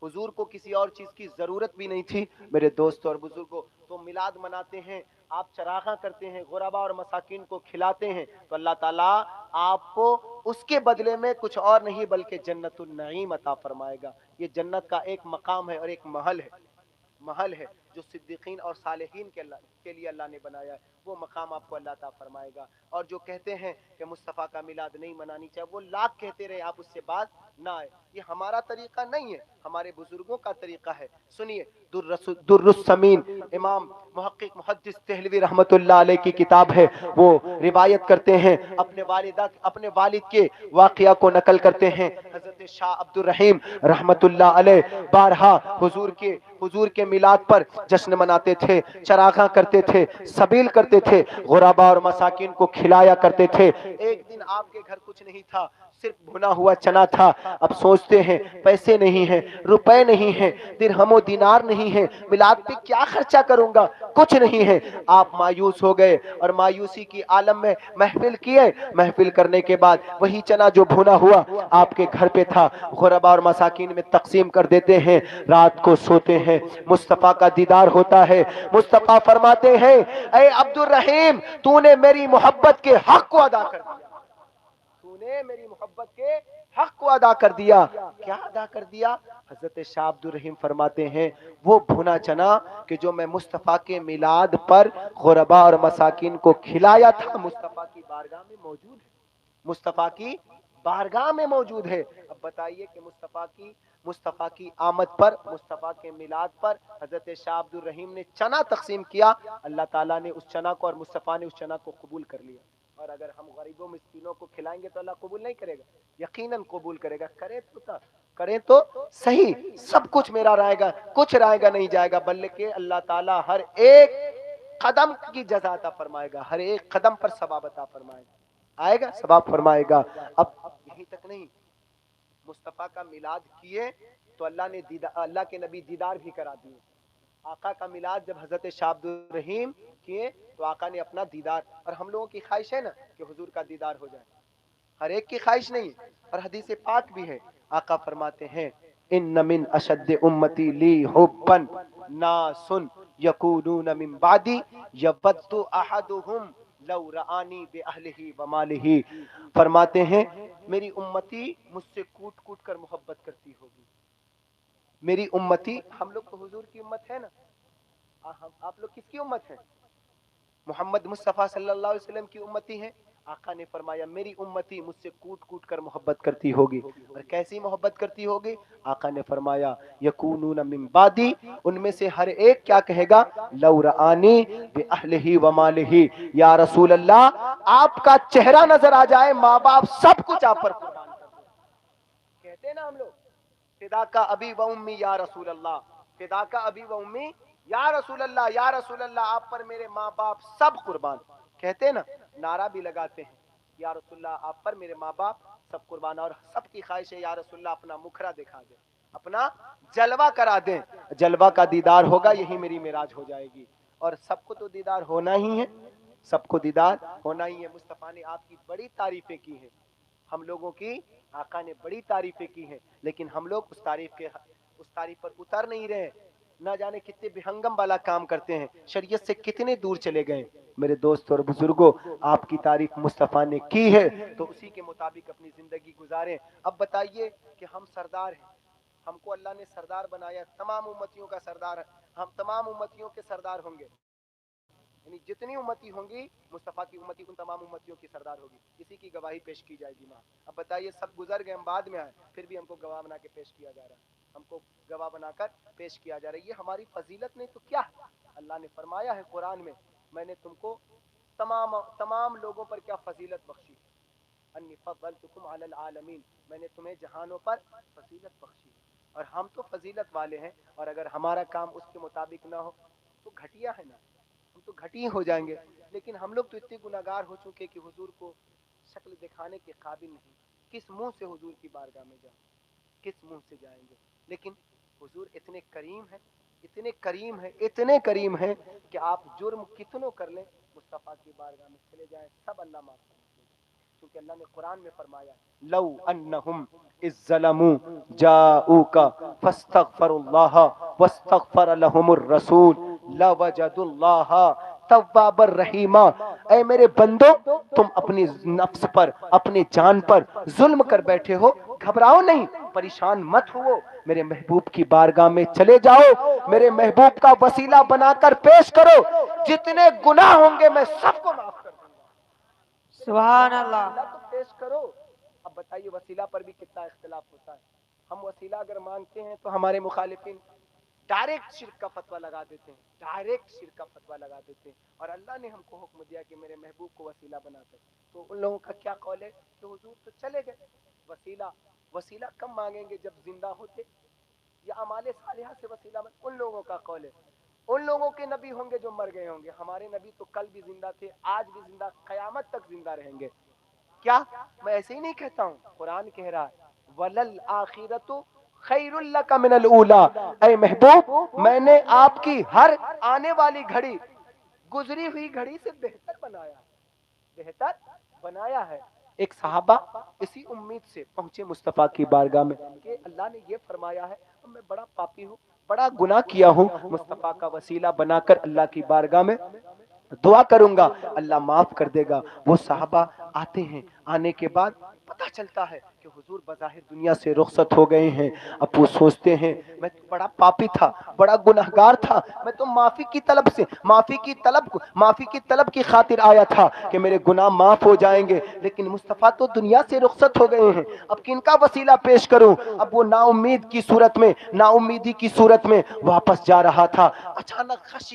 حضور کو کسی اور چیز کی ضرورت بھی نہیں تھی۔ میرے دوستوں اور بزرگوں، تو میلاد مناتے ہیں، آپ چراغاں کرتے ہیں، غرباء اور مساکین کو کھلاتے ہیں تو اللہ تعالیٰ آپ کو اس کے بدلے میں کچھ اور نہیں بلکہ جنت النعیم عطا فرمائے گا۔ یہ جنت کا ایک مقام ہے اور ایک محل ہے جو صدیقین اور صالحین کے لیے اللہ نے بنایا ہے۔ وہ مقام آپ کو اللہ عطا فرمائے گا۔ اور جو کہتے ہیں کہ مصطفیٰ کا میلاد نہیں منانی چاہیے، وہ لاکھ کہتے رہے، آپ اس سے بات نہ آئے۔ یہ ہمارا طریقہ نہیں ہے، ہمارے بزرگوں کا طریقہ ہے۔ سنیے در السمین، امام محقق محدث دہلوی رحمت اللہ علیہ کی کتاب ہے، وہ روایت کرتے ہیں، اپنے والد کے واقعہ کو نقل کرتے ہیں۔ حضرت شاہ عبد الرحیم رحمت اللہ علیہ بارہا حضور کے میلاد پر جشن مناتے تھے، چراغاں کرتے تھے، سبیل کرتے تھے، غرباء اور مساکین کو کھلایا کرتے تھے۔ ایک دن آپ کے گھر کچھ نہیں تھا، صرف بھنا ہوا چنا تھا۔ اب سوچتے ہیں پیسے نہیں ہیں، روپے نہیں ہیں، درہم و دینار نہیں ہیں، میلاد پہ کیا خرچہ کروں گا، کچھ نہیں ہے۔ آپ مایوس ہو گئے اور مایوسی کی عالم میں محفل کیے۔ محفل کرنے کے بعد وہی چنا جو بھنا ہوا آپ کے گھر پہ تھا، غرباء اور مساکین میں تقسیم کر دیتے ہیں۔ رات کو سوتے ہیں، مصطفیٰ کا دیدار ہوتا ہے۔ مصطفیٰ فرماتے ہیں اے عبد الرحیم تو نے میری محبت کے حق کو ادا کر دیا، تو نے میری محبت کے حق کو ادا کر دیا۔ کیا ادا کر دیا؟ حضرت شاہ عبد الرحیم فرماتے ہیں وہ بھنا چنا کہ جو میں مصطفیٰ کے میلاد پر غرباء اور مساکین کو کھلایا تھا، مصطفیٰ کی بارگاہ میں موجود ہے، مصطفیٰ کی بارگاہ میں موجود ہے۔ اب بتائیے کہ مصطفیٰ کی آمد پر، مصطفیٰ کے میلاد پر حضرت شاہ عبد الرحیم نے چنا تقسیم کیا، اللہ تعالیٰ نے اس چنا کو اور مصطفیٰ نے اس چنا کو قبول کر لیا۔ اور اگر ہم غریبوں مسکینوں کو کھلائیں گے تو اللہ قبول نہیں کرے گا؟ یقیناً قبول کرے گا۔ کریں تو صحیح، سب کچھ میرا رہے گا، کچھ رہے گا نہیں جائے گا، بلکہ اللہ تعالیٰ ہر ایک قدم کی جزا عطا فرمائے گا، ہر ایک قدم پر ثواب عطا فرمائے گا، آئے گا ثواب فرمائے گا۔ اب یہیں تک نہیں، مصطفیٰ کا میلاد کیے تو اللہ کے نبی دیدار بھی کرا دیے۔ آقا کا میلاد جب حضرت شاہ عبد الرحیم کیے تو آقا نے اپنا دیدار، اور ہم لوگوں کی خواہش ہے نا کہ حضور کا دیدار ہو جائے، ہر ایک کی خواہش نہیں، اور حدیث پاک بھی ہے۔ آقا فرماتے ہیں ان من اشد امتی لی حبا ناس یکونون من بعدی یود احدهم لو رآنی باہلہ ومالہ۔ فرماتے ہیں میری امتی مجھ سے کوٹ کوٹ کر محبت کرتی ہوگی، میری امتی، ہم لوگ تو حضور کی امت ہے نا، آپ لوگ کس کی امت ہے؟ محمد مصطفیٰ صلی اللہ علیہ وسلم کی امتی ہیں۔ آقا نے فرمایا میری امتی مجھ سے کوٹ کوٹ کر محبت کرتی ہوگی، اور کیسی محبت کرتی ہوگی؟ آقا نے فرمایا یکونون من بعدی، ان میں سے ہر ایک کیا کہے گا؟ لو رآنی باہلہ ومالہ، یا رسول اللہ آپ کا چہرہ نظر آ جائے، ماں باپ سب کچھ آپ پر قربان کر دیں۔ کہتے ہیں نا ہم لوگ فدا کا ابی و امی یا رسول اللہ، فدا کا ابی و امی یا رسول اللہ، یا رسول اللہ آپ پر میرے ماں باپ سب قربان، کہتے ہیں نا، نعرہ بھی لگاتے ہیں یا رسول اللہ آپ پر میرے ماں باپ سب قربان، اور سب کی خواہش ہے یا رسول اللہ اپنا مکھرا دکھا دیں، اپنا جلوہ کرا دیں، جلوہ کا دیدار ہوگا یہی میری معراج ہو جائے گی، اور سب کو تو دیدار ہونا ہی ہے، سب کو دیدار ہونا ہی ہے۔ مصطفیٰ نے آپ کی بڑی تعریفیں کی ہیں، ہم لوگوں کی آقا نے بڑی تعریفیں کی ہیں، لیکن ہم لوگ اس تعریف پر اتر نہیں رہے، نہ جانے کتنے بہنگم والا کام کرتے ہیں، شریعت سے کتنے دور چلے گئے۔ میرے دوست اور بزرگوں، آپ کی تعریف مصطفیٰ نے کی ہے تو اسی کے مطابق اپنی زندگی گزاریں۔ اب بتائیے کہ ہم سردار ہیں، ہم کو اللہ نے سردار بنایا، تمام امتیوں کا سردار، ہم تمام امتیوں کے سردار ہوں گے، یعنی جتنی امتی ہوں گی مصطفیٰ کی امتی ان تمام امتیوں کی سردار ہوگی، کسی کی گواہی پیش کی جائے گی۔ اب بتائیے سب گزر گئے، ہم بعد میں آئے، پھر بھی ہم کو گواہ بنا کے پیش کیا جا رہا ہے، ہم کو گواہ بنا کر پیش کیا جا رہا ہے، یہ ہماری فضیلت نہیں تو کیا ہے؟ اللہ نے فرمایا ہے قرآن میں نے تم کو تمام لوگوں پر کیا فضیلت بخشی، انی فضلتکم علی العالمین، میں نے تمہیں جہانوں پر فضیلت بخشی، اور ہم تو فضیلت والے ہیں، اور اگر ہمارا کام اس کے مطابق نہ ہو تو گھٹیا ہے نا، ہم تو گھٹی ہو جائیں گے۔ لیکن ہم لوگ تو اتنے گناہگار ہو چکے کہ حضور کو شکل دکھانے کے قابل نہیں، کس منہ سے حضور کی بارگاہ میں جائیں، کس منہ سے جائیں گے؟ لیکن حضور اتنے کریم ہیں، اتنے کریم ہیں، اتنے کریم ہیں کہ آپ جرم کتنوں کر لیں مصطفیٰ کی بارگاہ میں چلے جائیں، سب اللہ معاف کر دیں گے، کیونکہ اللہ نے قرآن میں فرمایا لو انہم اذ ظلموا جاؤوک فاستغفروا اللہ واستغفر لهم الرسول لوجدوا اللہ توابا رحیما۔ اے میرے بندو، تم اپنی نفس پر، اپنی جان پر ظلم کر بیٹھے ہو، گھبراؤ نہیں، پریشان مت ہو، میرے محبوب کی بارگاہ میں چلے جاؤ، میرے محبوب کا وسیلہ بنا کر پیش کرو، جتنے گناہ ہوں گے میں سب کو معاف کر دوں گا۔ سبحان اللہ۔ وسیلہ تو پیش کرو۔ اب بتائیے وسیلہ پر بھی کتنا اختلاف ہوتا ہے، ہم وسیلہ اگر مانگتے ہیں تو ہمارے مخالفین ڈائریکٹ شرک کا فتویٰ لگا دیتے ہیں، ڈائریکٹ شرک کا فتویٰ لگا دیتے ہیں، اور اللہ نے ہم کو حکم دیا کہ میرے محبوب کو وسیلہ بنا کر، تو ان لوگوں کا کیا قول ہے کہ حضور تو چلے گئے، وسیلہ کم مانگیں گے جب زندہ ہوتے، یا اعمال صالحہ سے وسیلہ ان لوگوں کا قول ہے، ان لوگوں کے نبی ہوں گے جو مر گئے ہوں گے، ہمارے نبی تو کل بھی زندہ تھے، آج بھی زندہ، قیامت تک زندہ رہیں گے۔ کیا میں ایسے ہی نہیں کہتا ہوں، قرآن کہہ رہا ہے وَلَلْآخِرَةُ خَيْرٌ لَكَ مِنَ الْأُولَىٰ، اے محبوب میں نے آپ کی ہر آنے والی گھڑی گزری ہوئی گھڑی سے بہتر بنایا ہے۔ ایک صحابہ اسی امید سے پہنچے مصطفیٰ کی بارگاہ میں کہ اللہ نے یہ فرمایا ہے، میں بڑا پاپی ہوں، بڑا گناہ کیا ہوں، مصطفیٰ کا وسیلہ بنا کر اللہ کی بارگاہ میں دعا کروں گا، اللہ معاف کر دے گا۔ وہ صحابہ آتے ہیں، آنے کے بعد پتہ چلتا ہے کہ حضور بظاہر دنیا سے رخصت ہو گئے ہیں۔ اب وہ سوچتے ہیں میں تو بڑا پاپی تھا، بڑا گناہگار تھا، میں تو معافی کی طلب کی خاطر آیا تھا کہ میرے گناہ معاف ہو جائیں گے، لیکن مصطفیٰ تو دنیا سے رخصت ہو گئے ہیں، اب کن کا وسیلہ پیش کروں؟ اب وہ نا امیدی کی صورت میں واپس جا رہا تھا، اچانک غش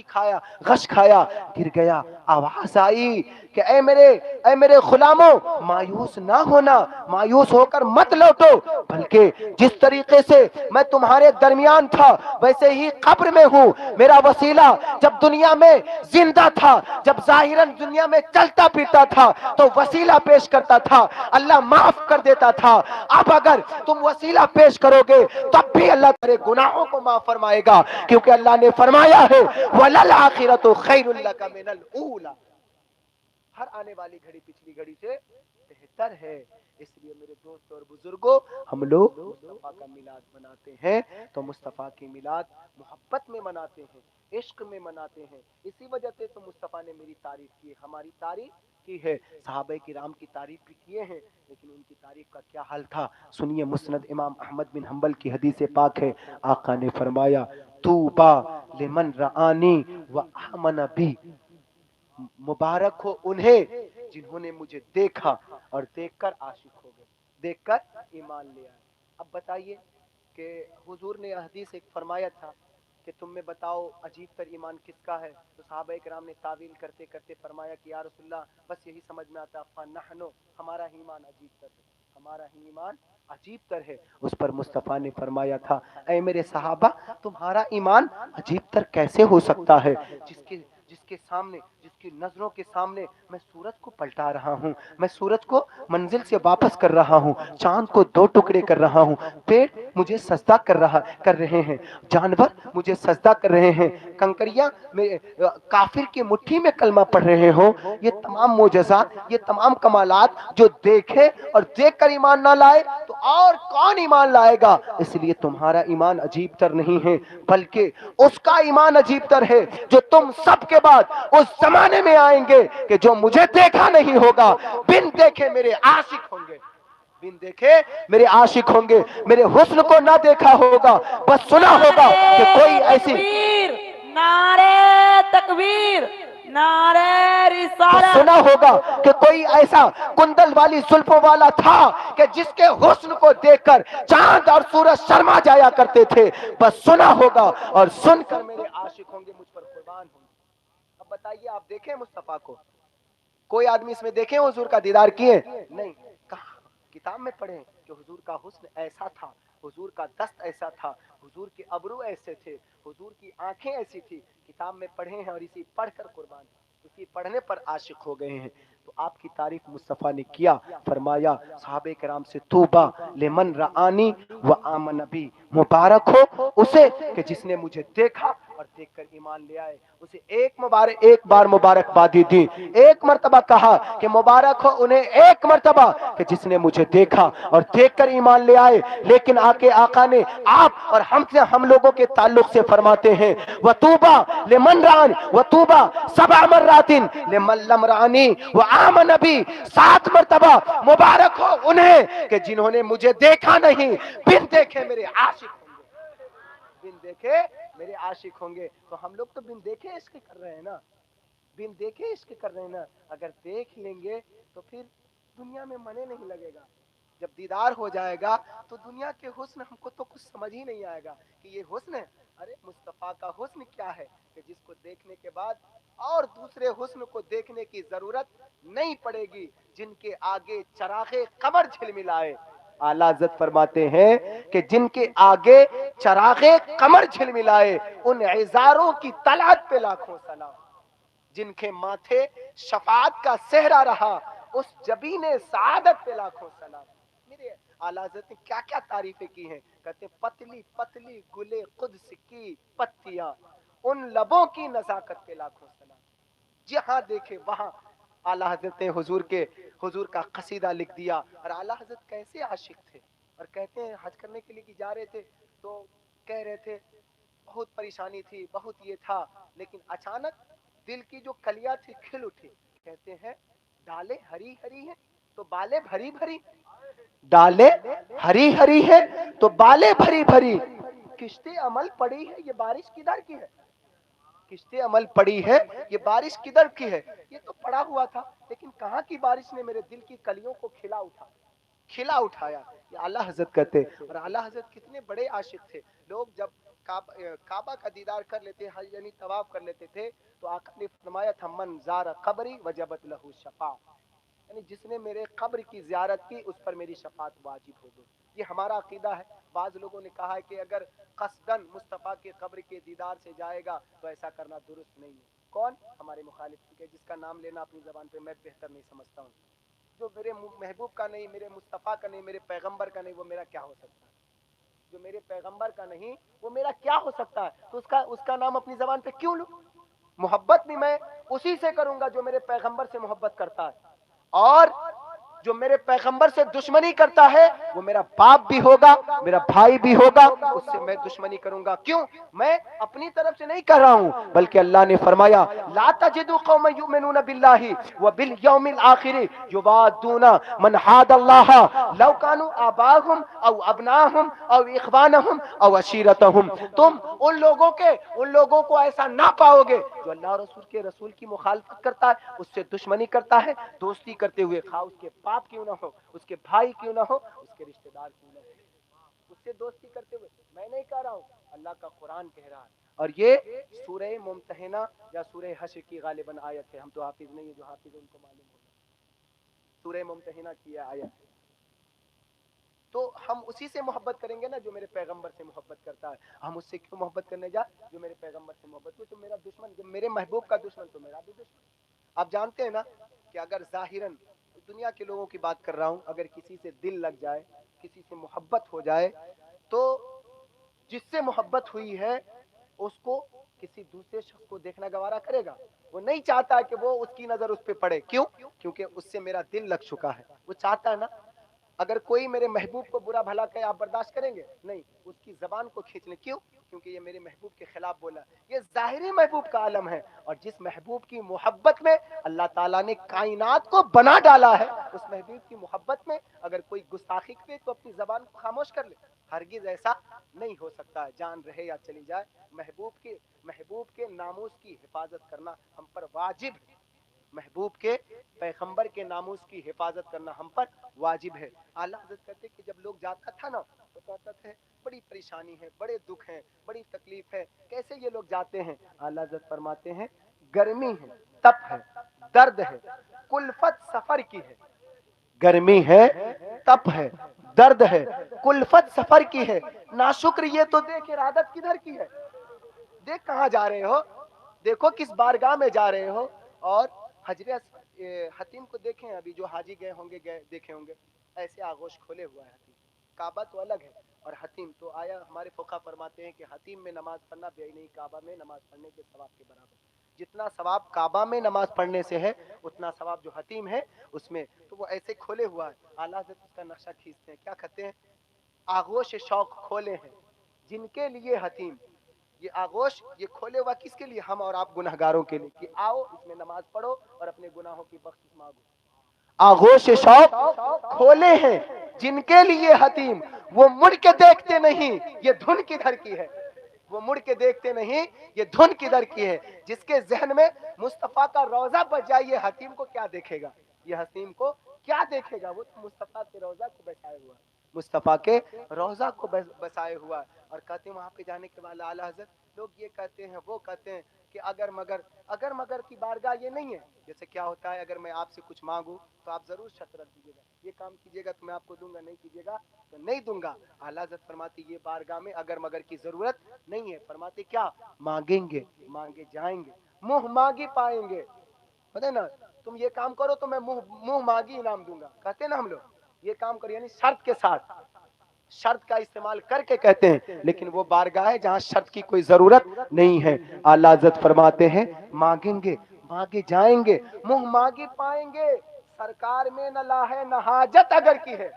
کھایا، گر گیا، آواز آئی کہ اے میرے غلاموں، مایوس نہ ہونا، مایوس ہو کر مت لوٹو، بلکہ جس طریقے سے میں تمہارے درمیان تھا ویسے ہی قبر میں ہوں۔ میرا وسیلہ جب دنیا میں زندہ تھا، جب ظاہراً دنیا میں چلتا پھرتا تھا تو وسیلہ پیش کرتا تھا، اللہ معاف کر دیتا تھا۔ اب اگر تم وسیلہ پیش کرو گے تب بھی اللہ تیرے گناہوں کو معاف فرمائے گا، کیونکہ اللہ نے فرمایا ہے وَلَلْآخِرَةُ خَيْرٌ لَكَ مِنَ الْأُولَىٰ، ہر آنے والی گھڑی پچھلی گھڑی سے بہتر ہے۔ اس لیے میرے دوست اور بزرگوں، ہم لوگ مصطفیٰ کا میلاد مناتے ہیں تو مصطفیٰ کی میلاد محبت میں مناتے ہیں، عشق میں مناتے ہیں، اسی وجہ سے تو مصطفیٰ نے میری تعریف کی، ہماری تعریف کی ہے، صحابہ کرام کی تعریف بھی کیے ہیں، لیکن ان کی تعریف کا کیا حال تھا سنیے۔ مسند امام احمد بن حنبل کی حدیث پاک ہے، آقا نے فرمایا طوبیٰ لمن رآنی وآمن بی، مبارک ہو انہیں جنہوں نے مجھے دیکھا اور دیکھ کر عاشق ہو گئے، دیکھ کر ایمان لے آئے۔ اب بتائیے کہ حضور نے حدیث ایک فرمایا تھا کہ تم میں بتاؤ عجیب تر ایمان کس کا ہے، تو صحابہ کرام نے تعویل کرتے کرتے فرمایا کہ یا رسول اللہ بس یہی سمجھ میں آتا فنحنو، ہمارا ہی ایمان عجیب تر ہے، ہمارا ہی ایمان عجیب تر ہے۔ اس پر مصطفیٰ نے فرمایا تھا اے میرے صحابہ تمہارا ایمان عجیب تر کیسے ہو سکتا ہے، جس کے سامنے، جس کی نظروں کے سامنے میں سورج کو پلٹا رہا ہوں، میں سورج کو منزل سے واپس کر رہا ہوں، چاند کو دو ٹکڑے کر رہا ہوں، پیڑ مجھے سجدہ کر رہے ہیں، جانور مجھے سجدہ کر رہے ہیں، کنکریاں کافر کی مٹھی میں کلمہ پڑھ رہے ہوں، یہ تمام معجزات، یہ تمام کمالات جو دیکھے اور دیکھ کر ایمان نہ لائے تو اور کون ایمان لائے گا؟ اس لیے تمہارا ایمان عجیب تر نہیں ہے، بلکہ اس کا ایمان عجیب تر ہے جو تم سب کے بعد اس زمانے میں آئیں گے کہ جو مجھے دیکھا نہیں ہوگا، بن دیکھے میرے عاشق ہوں گے، بن دیکھے میرے عاشق ہوں گے، میرے حسن کو نہ دیکھا ہوگا، بس سنا ہوگا کہ کوئی ایسی، تکبیر، نعرے تکبیر، نعرے بس رسالت۔ سنا ہوگا کہ کوئی ایسا کندل والی زلفوں والا تھا کہ جس کے حسن کو دیکھ کر چاند اور سورج شرما جایا کرتے تھے، بس سنا ہوگا اور سن کر میرے عاشق ہوں گے، مجھ پر قربان ہوں گے۔ اب بتائیے آپ دیکھیں مصطفیٰ کو، کوئی آدمی اس میں دیکھیں حضور کا دیدار کیے؟ نہیں، کہاں کتاب میں پڑھیں کہ حضور کا حسن ایسا تھا، حضور کا دست ایسا تھا، حضور کے ابرو ایسے تھے، حضور کی آنکھیں ایسی تھی، کتاب میں پڑھے ہیں اور اسی پڑھ کر قربان، اسی پڑھنے پر عاشق ہو گئے ہیں۔ تو آپ کی تعریف مصطفیٰ نے کیا، فرمایا صحابہ کرام سے توبہ لمن رآنی و آمن بی، مبارک ہو اسے کہ جس نے مجھے دیکھا اور دیکھ کر ایمان لے آئے، اسے ایک بار مبارکبادی دی، ایک مرتبہ کہا کہ مبارک ہو انہیں ایک مرتبہ کہ جس نے مجھے دیکھا اور دیکھ کر ایمان لے آئے۔ لیکن آقا نے آپ اور ہم لوگوں کے تعلق سے فرماتے ہیں وَتُوبَى لِمَنْ رَآنِ وَتُوبَى سَبْعَ مَرَّاتٍ لِمَنْ لَمْ رَآنِي وَآمَنَ بِي، 7 مرتبہ مبارک ہو انہیں کہ جنہوں نے مجھے دیکھا نہیں، بن دیکھے میرے عاشق ہوں گے، بن دیکھے میرے عاشق ہوں گے۔ تو ہم لوگ تو بن دیکھے عشق کر رہے ہیں نا، بن دیکھے عشق کر رہے ہیں نا، اگر دیکھ لیں گے تو پھر دنیا میں منع نہیں لگے گا، جب دیدار ہو جائے گا تو دنیا کے حسن ہم کو تو کچھ سمجھ ہی نہیں آئے گا کہ یہ حسن ہے۔ ارے مصطفیٰ کا حسن کیا ہے کہ جس کو دیکھنے کے بعد اور دوسرے حسن کو دیکھنے کی ضرورت نہیں پڑے گی، جن کے آگے چراغ قمر جھلملائے۔ اعلیٰ حضرت فرماتے ہیں کہ جن کے آگے چراغ قمر جھلملائے ان عذاروں کی طلعت پہ لاکھوں سلام، جن کے ماتھے شفاعت کا صحرا رہا اس جبین سعادت پہ لاکھوں سلام۔ میرے اعلیٰ حضرت نے کیا کیا تعریفیں کی ہیں، کہتے پتلی پتلی گلے قدس کی پتیاں، ان لبوں کی نزاکت پہ لاکھوں سلام۔ جہاں دیکھے وہاں اعلیٰ حضرت نے حضور کا قصیدہ لکھ دیا۔ اور اعلیٰ حضرت کیسے عاشق تھے، اور کہتے ہیں حج کرنے کے لیے جا رہے تھے تو کہہ رہے تھے بہت پریشانی تھی، بہت یہ تھا، لیکن اچانک دل کی جو کلیاں تھی کھل اٹھی، کہتے ہیں ڈالے ہری ہری ہیں تو بالے بھری بھری، ڈالے ہری ہری ہے تو بالے بھری بھری، کشتے عمل پڑی ہے یہ بارش کدھر کی ہے، کشتے عمل پڑی ہے یہ بارش کدھر کی ہے، یہ تو پڑا ہوا تھا لیکن کہاں کی بارش نے میرے دل کی کلیوں کو کھلا اٹھایا۔ یہ اعلیٰ حضرت کہتے، اور اعلیٰ حضرت کتنے بڑے عاشق تھے۔ لوگ جب کعبہ کا دیدار کر لیتے، حج یعنی طواف کر لیتے تھے تو آقا نے فرمایا تھا من زار قبری وجبت لہ شفاعہ، یعنی جس نے میرے قبر کی زیارت کی اس پر میری شفاعت واجب ہو گئی۔ یہ ہمارا عقیدہ ہے۔ بعض لوگوں نے کہا ہے کہ اگر قصدن مصطفیٰ کے قبر کے دیدار سے جائے گا تو ایسا کرنا درست نہیں ہے۔ کون؟ ہمارے مخالف کے جس کا نام لینا اپنی زبان پہ میں بہتر نہیں سمجھتا ہوں۔ جو میرے محبوب کا نہیں، میرے مصطفیٰ کا نہیں، میرے پیغمبر کا نہیں، وہ میرا کیا ہو سکتا ہے؟ جو میرے پیغمبر کا نہیں وہ میرا کیا ہو سکتا ہے؟ تو اس کا نام اپنی زبان پہ کیوں لوں؟ محبت بھی میں اسی سے کروں گا جو میرے پیغمبر سے محبت کرتا ہے، اور جو میرے پیغمبر سے دشمنی کرتا ہے وہ میرا باپ بھی ہوگا، میرا بھائی بھی ہوگا، اس سے میں دشمنی کروں گا۔ کیوں؟ میں اپنی طرف سے نہیں کر رہا ہوں، بلکہ اللہ نے فرمایا لا تجد قوما یؤمنون باللہ وبالیوم الآخر یوادون من حاد اللہ لو كانوا آباءهم او ابناءهم او اخوانهم او عشیرتهم۔ تم ان لوگوں کو ایسا نہ پاؤ گے جو اللہ اور رسول کی مخالفت کرتا ہے، اس سے دشمنی کرتا ہے، دوستی کرتے ہوئے خواہ اس کے باپ کیوں نہ ہو، اس کے بھائی کیوں نہ ہو، اس کے رشتہ دار کیوں نہ ہو، اس سے دوستی کرتے ہوئے۔ میں نہیں کہہ رہا ہوں، اللہ کا قرآن کہہ رہا ہے، اور یہ سورہ ممتحنہ یا سورہ حشر کی غالباً آیت ہے، ہم تو حافظ نہیں ہیں، جو حافظ ان کو معلوم ہوگا۔ سورہ ممتحنہ کی آیت ہے۔ تو ہم اسی سے محبت کریں گے نا جو میرے پیغمبر سے محبت کرتا ہے. ہم اس سے کیوں محبت کرنے جائیں جو میرے پیغمبر سے محبت کرے؟ تو میرا دشمن، جب میرے محبوب کا دشمن تو میرا بھی دشمن. آپ جانتے ہیں نا کہ اگر ظاہراً دنیا کے لوگوں کی بات کر رہا ہوں، اگر کسی سے دل لگ جائے، کسی سے محبت ہو جائے، تو جس سے محبت ہوئی ہے اس کو کسی دوسرے شخص کو دیکھنا گوارا کرے گا؟ وہ نہیں چاہتا کہ وہ اس کی نظر اس پہ پڑے. کیوں؟ کیونکہ اس سے میرا دل لگ چکا ہے. وہ چاہتا ہے نا اگر کوئی میرے محبوب کو برا بھلا کہے آپ برداشت کریں گے؟ نہیں، اس کی زبان کو کھینچ لیں. کیوں؟ کیونکہ یہ میرے محبوب کے خلاف بولا. یہ ظاہری محبوب کا عالم ہے، اور جس محبوب کی محبت میں اللہ تعالیٰ نے کائنات کو بنا ڈالا ہے، اس محبوب کی محبت میں اگر کوئی گستاخی کرے تو اپنی زبان کو خاموش کر لے. ہرگز ایسا نہیں ہو سکتا ہے. جان رہے یا چلی جائے، محبوب کے ناموس کی حفاظت کرنا ہم پر واجب ہے. محبوب کے پیغمبر کے ناموس کی حفاظت کرنا ہم پر واجب ہے. اعلیٰ حضرت کہتے کہ جب لوگ جاتا تھا نا تو کہتا تھے بڑی پریشانی ہے، بڑے دکھ ہیں، بڑی تکلیف ہے، کیسے یہ لوگ جاتے ہیں؟ اعلیٰ حضرت فرماتے ہیں گرمی ہے، تپ ہے، درد ہے، کلفت سفر کی ہے. گرمی ہے، تپ ہے، درد ہے، کلفت سفر کی ہے. ناشکر یہ تو دیکھ ارادت کدھر کی ہے. دیکھ کہاں جا رہے ہو، دیکھو کس بارگاہ میں جا رہے ہو. اور حجر حتیم کو دیکھیں، ابھی جو حاجی گئے ہوں گے دیکھے ہوں گے، ایسے آغوش کھولے ہوا ہے. حتیم کعبہ تو الگ ہے اور حتیم تو آیا. ہمارے فقہ فرماتے ہیں کہ حتیم میں نماز پڑھنا بے نہیں کعبہ میں نماز پڑھنے کے ثواب کے برابر. جتنا ثواب کعبہ میں نماز پڑھنے سے ہے اتنا ثواب جو حتیم ہے اس میں. تو وہ ایسے کھولے ہوا ہے. اعلیٰ حضرت اس کا نقشہ کھینچتے ہیں، کیا کہتے ہیں؟ آغوش شوق کھولے ہیں جن کے لیے حتیم. یہ آغوش یہ کھولے ہوا کس کے لیے؟ ہم اور آپ گنہگاروں کے لیے، کہ آؤ اس میں نماز پڑھو اور اپنے گناہوں کی بخشش مانگو. آغوش شوق کھولے ہیں جن کے لیے حتیم. وہ مڑ کے دیکھتے نہیں یہ دھن کدھر کی ہے. وہ مڑ کے دیکھتے نہیں یہ دھن کدھر کی ہے. جس کے ذہن میں مصطفیٰ کا روضہ بچ جائے یہ حتیم کو کیا دیکھے گا؟ یہ حتیم کو کیا دیکھے گا؟ وہ تو مصطفیٰ کے روضہ کو بچائے ہوا، مصطفیٰ کے روضہ کو بسائے ہوا. اور کہتے ہیں وہاں پہ جانے کے بعد اعلیٰ حضرت لوگ یہ کہتے ہیں وہ کہتے ہیں کہ اگر مگر کی بارگاہ یہ نہیں ہے. جیسے کیا ہوتا ہے، اگر میں آپ سے کچھ مانگوں تو آپ ضرور شرط رکھ دیجیے گا، یہ کام کیجیے گا تو میں آپ کو دوں گا، نہیں کیجیے گا تو نہیں دوں گا. اعلیٰ حضرت فرماتی یہ بارگاہ میں اگر مگر کی ضرورت نہیں ہے. فرماتے کیا مانگیں گے؟ مانگے جائیں گے، منہ مانگی پائیں گے. پتہ ہے نا، تم یہ کام کرو تو میں منہ مانگی انعام دوں گا. کہتے ہیں نا ہم لوگ یہ کام کرو، یعنی شرط کے ساتھ، شرط کا استعمال کر کے کہتے ہیں. لیکن وہ بارگاہ ہے جہاں شرط کی کوئی ضرورت نہیں ہے. اعلیٰ حضرت فرماتے ہیں مانگیں گے، مانگے جائیں گے، منہ مانگی پائیں گے. سرکار میں نہ لا ہے نہ حاجت اگر کی ہے.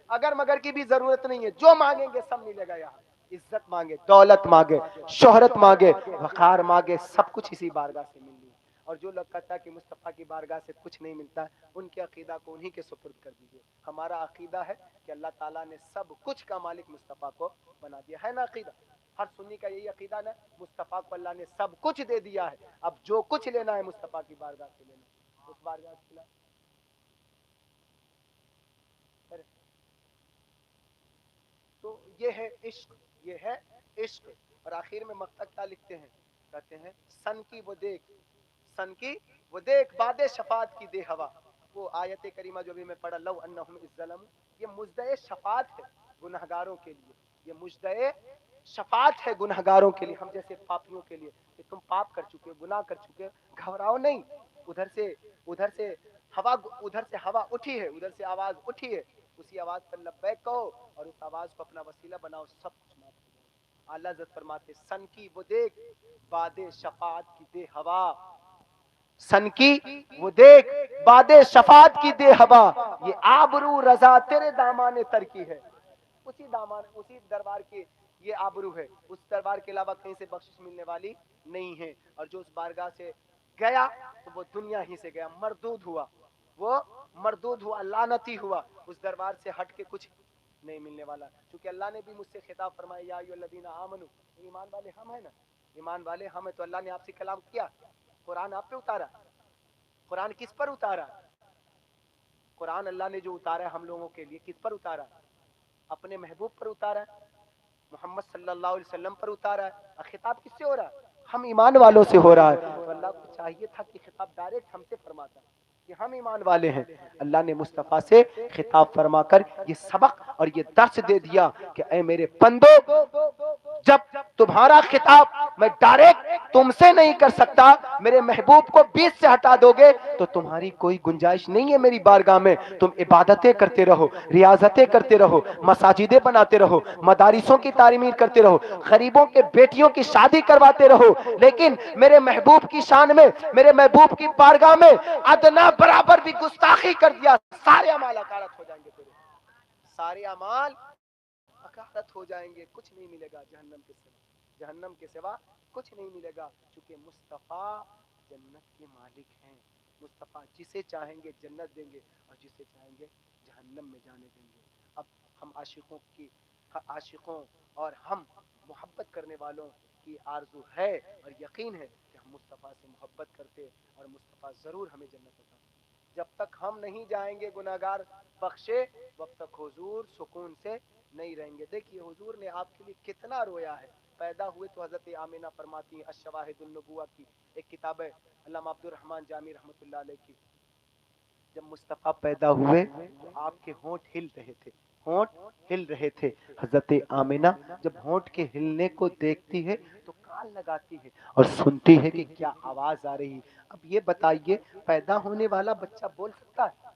اگر مگر کی بھی ضرورت نہیں ہے، جو مانگیں گے سب ملے گا. یہاں عزت مانگے، دولت مانگے، شہرت مانگے، وقار مانگے، سب کچھ اسی بارگاہ سے ملنی ہے. اور جو لوگ کہتا ہے کہ مصطفیٰ کی بارگاہ سے کچھ نہیں ملتا، ان کے عقیدہ کو انہی کے سپرد کر دیجیے. ہمارا عقیدہ ہے کہ اللہ تعالیٰ نے سب کچھ کا مالک مصطفیٰ کو بنا دیا ہے نا. عقیدہ ہر سنی کا یہی عقیدہ نا، مصطفیٰ کو اللہ نے سب کچھ دے دیا ہے، اب جو کچھ لینا ہے مصطفیٰ کی بارگاہ سے لینا. اس بارگاہ سے لینا. تو یہ ہے عشق، یہ ہے عشق. اور آخر میں مقطع کیا لکھتے ہیں؟ کہتے ہیں سن کی وہ دیکھ باد شفاعت کی دے ہوا. وہ آیت کریمہ جو بھی میں پڑھا، لو انہم اذ ظلموا، یہ مجدے شفاعت ہے گنہگاروں کے لیے. یہ مجدے شفاعت ہے گنہگاروں کے لیے، ہم جیسے پاپیوں کے لیے کہ تم پاپ کر چکے، گناہ کر چکے، گھبراؤ نہیں. ادھر سے ہوا اٹھی ہے، ادھر سے آواز اٹھی ہے، اسی آواز پر لبیک کہو اور اس آواز کو اپنا وسیلہ بناؤ، سب کچھ معاف ہو جائے. اعلیٰ حضرت فرماتے سن کی وہ دیکھ باد شفاعت کی دے ہوا. سن کی وہ دیکھ باد شفاعت کی دے ہوا. یہ آبرو رضا تیرے دامان تر کی ہے. اسی دربار کی یہ آبرو ہے، اس دربار کے علاوہ کہیں سے بخشش ملنے والی نہیں ہے. اور جو اس بارگاہ سے گیا تو وہ دنیا ہی سے گیا، مردود ہوا، لعنتی ہوا. اس دربار سے ہٹ کے کچھ نہیں ملنے والا. چونکہ اللہ نے بھی مجھ سے خطاب فرمایا یا ایھا الذین آمنوا، ایمان والے ہم ہیں نا، ایمان والے ہم ہیں. تو اللہ نے آپ سے کلام کیا، قرآن آپ پہ اتارا. قرآن کس پر اتارا؟ قرآن اللہ نے جو اتارا ہے ہم لوگوں کے لیے کس پر اتارا؟ اپنے محبوب پر اتارا ہے، محمد صلی اللہ علیہ وسلم پر اتارا ہے. اور خطاب کس سے ہو رہا ہے؟ ہم ایمان والوں سے ہو رہا ہے. تو اللہ کو چاہیے تھا کہ خطاب ڈائریکٹ ہم سے فرماتا. کہ ہم ایمان والے ہیں۔ اللہ نے مصطفیٰ سے خطاب فرما کر یہ سبق اور یہ درس دے دیا کہ اے میرے بندو، جب تمہارا خطاب میں ڈائریکٹ تم سے نہیں کر سکتا، میرے محبوب کو بیچ سے ہٹا دو گے تو تمہاری کوئی گنجائش نہیں ہے میری بارگاہ میں۔ تم عبادتیں کرتے رہو، ریاضتیں کرتے رہو، مساجدیں بناتے رہو، مدارسوں کی تعمیر کرتے رہو، غریبوں کے بیٹیوں کی شادی کرواتے رہو، لیکن میرے محبوب کی شان میں، میرے محبوب کی بارگاہ میں ادنا برابر بھی گستاخی کر دیا، سارے اعمال اکارت ہو جائیں گے تیرے، سارے اعمال اکارت ہو جائیں گے، کچھ نہیں ملے گا جہنم کے سوا، جہنم کے سوا کچھ نہیں ملے گا، چونکہ مصطفیٰ جنت کے مالک ہیں۔ مصطفیٰ جسے چاہیں گے جنت دیں گے اور جسے چاہیں گے جہنم میں جانے دیں گے۔ اب ہم عاشقوں اور ہم محبت کرنے والوں کی آرزو ہے اور یقین ہے کہ ہم مصطفیٰ سے محبت کرتے اور مصطفیٰ ضرور ہمیں جنت عطا۔ جب تک ہم نہیں جائیں گے گناہگار بخشے، وقت تک حضور سکون سے نہیں رہیں گے۔ دیکھیے حضور نے آپ کے لیے کتنا رویا ہے۔ پیدا ہوئے تو حضرت آمینہ فرماتی ہیں، الشواہد النبوہ کی ایک کتاب ہے علامہ عبد الرحمن جامی رحمۃ اللہ علیہ کی، جب مصطفیٰ پیدا ہوئے تو آپ کے ہونٹ ہل رہے تھے، ہونٹ ہل رہے تھے۔ حضرت آمینہ جب ہونٹ کے ہلنے کو دیکھتی ہے تو کان لگاتی ہے اور سنتی ہے کہ کیا آواز آ رہی ہے۔ اب یہ بتائیے پیدا ہونے والا بچہ بول سکتا ہے؟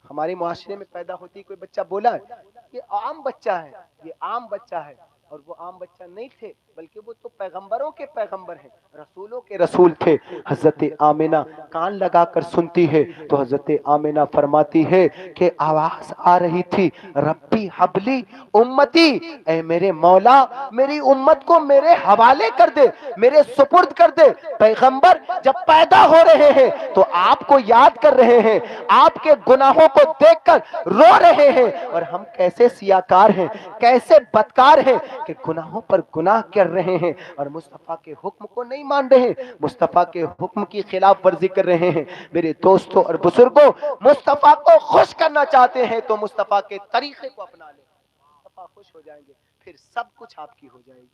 ہمارے معاشرے میں پیدا ہوتی کوئی بچہ بولا ہے؟ یہ عام بچہ ہے، یہ عام بچہ ہے، اور وہ عام بچہ نہیں تھے بلکہ وہ تو پیغمبروں کے پیغمبر ہیں، رسولوں کے رسول تھے۔ حضرت آمینہ کان لگا کر سنتی ہے تو حضرت آمینہ فرماتی ہے کہ آواز آ رہی تھی، ربی حبلی امتی، اے میرے مولا میری امت کو میرے حوالے کر دے، میرے سپرد کر دے۔ پیغمبر جب پیدا ہو رہے ہیں تو آپ کو یاد کر رہے ہیں، آپ کے گناہوں کو دیکھ کر رو رہے ہیں، اور ہم کیسے سیاکار ہیں، کیسے بدکار ہیں کہ گناہوں پر گناہ کر رہے ہیں اور مصطفیٰ کے حکم کو نہیں مان رہے ہیں، مصطفیٰ کے حکم کی خلاف ورزی کر رہے ہیں۔ میرے دوستوں اور بزرگوں، مصطفیٰ کو خوش کرنا چاہتے ہیں تو مصطفیٰ کے طریقے کو اپنا لیں، مصطفیٰ خوش ہو جائیں گے، پھر سب کچھ آپ کی ہو جائے گی،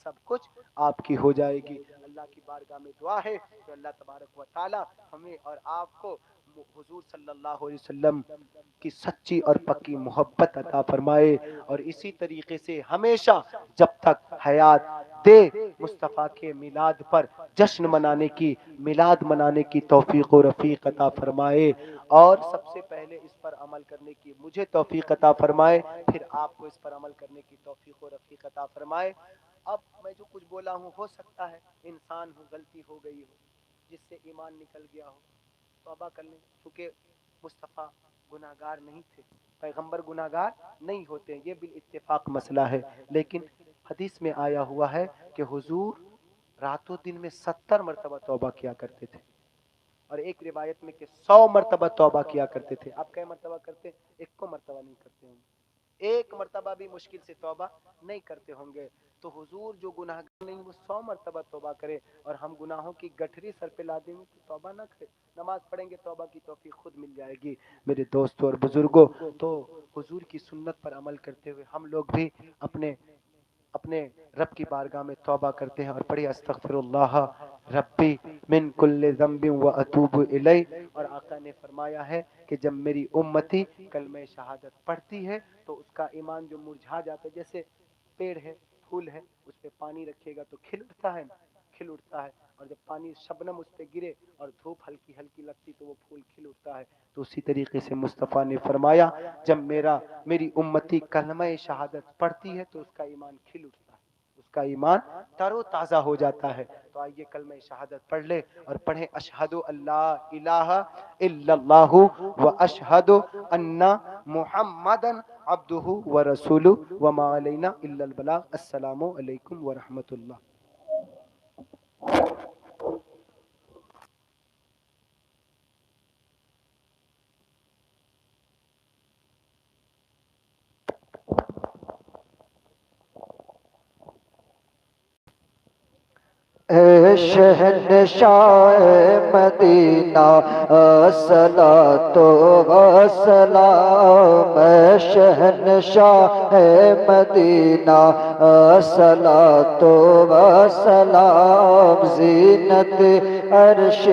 سب کچھ آپ کی ہو جائے گی۔ اللہ کی بارگاہ میں دعا ہے کہ اللہ تبارک و تعالی ہمیں اور آپ کو حضور صلی اللہ علیہ وسلم کی سچی اور پکی محبت عطا فرمائے، اور اسی طریقے سے ہمیشہ جب تک حیات دے مصطفیٰ کے میلاد پر جشن منانے کی، میلاد منانے کی توفیق و رفیق عطا فرمائے، اور سب سے پہلے اس پر عمل کرنے کی مجھے توفیق عطا فرمائے، پھر آپ کو اس پر عمل کرنے کی توفیق و رفیق عطا فرمائے۔ اب میں جو کچھ بولا ہوں، ہو سکتا ہے انسان ہو، غلطی ہو گئی ہو، جس سے ایمان نکل گیا ہو، توبہ کر لیں، کیونکہ مصطفیٰ گناہگار نہیں تھے، پیغمبر گناہگار نہیں ہوتے، یہ بالاتفاق مسئلہ ہے۔ لیکن حدیث میں آیا ہوا ہے کہ حضور رات و دن میں 70 مرتبہ توبہ کیا کرتے تھے، اور ایک روایت میں کہ 100 مرتبہ توبہ کیا کرتے تھے۔ آپ کئی مرتبہ کرتے؟ ایک کو مرتبہ نہیں کرتے ہوں گے، ایک مرتبہ بھی مشکل سے توبہ نہیں کرتے ہوں گے، تو حضور جو گناہگار نہیں وہ 100 مرتبہ توبہ کرے، اور ہم گناہوں کی گٹھری سر پہ لا دیں گے تو توبہ نہ کرے، نماز پڑھیں گے توبہ کی توفیق خود مل جائے گی۔ میرے دوستوں اور بزرگوں، تو حضور کی سنت پر عمل کرتے ہوئے ہم لوگ بھی اپنے رب کی بارگاہ میں توبہ کرتے ہیں، اور پڑھے استغفر اللہ ربی من کل ذنب و اتوب الیہ۔ اور آقا نے فرمایا ہے کہ جب میری امتی کلمہ شہادت پڑھتی ہے تو اس کا ایمان جو مرجھا جاتا ہے، جیسے پیڑ ہے، پھول ہے، اس پہ پانی رکھے گا تو کھل اٹھتا ہے، کھل اٹھتا ہے، اور جب پانی شبنم اس پہ گرے اور دھوپ ہلکی ہلکی لگتی تو وہ پھول کھل اٹھتا ہے۔ تو اسی طریقے سے مصطفیٰ نے فرمایا جب میری امتی کلمہ شہادت پڑھتی ہے تو اس کا ایمان کھل اٹھتا ہے، اس کا ایمان تر و تازہ ہو جاتا ہے۔ تو آئیے کلمہ شہادت پڑھ لے اور پڑھیں اشہد اللہ الہ الا اللہ و اشہد ان محمدا عبدہ و رسولہ وما علینا الا البلاغ۔ السلام علیکم ورحمۃ اللہ۔ اے شہنشاہ مدینہ الصلاۃ والسلام، اے شہنشاہ مدینہ الصلاۃ والسلام، زینت عرش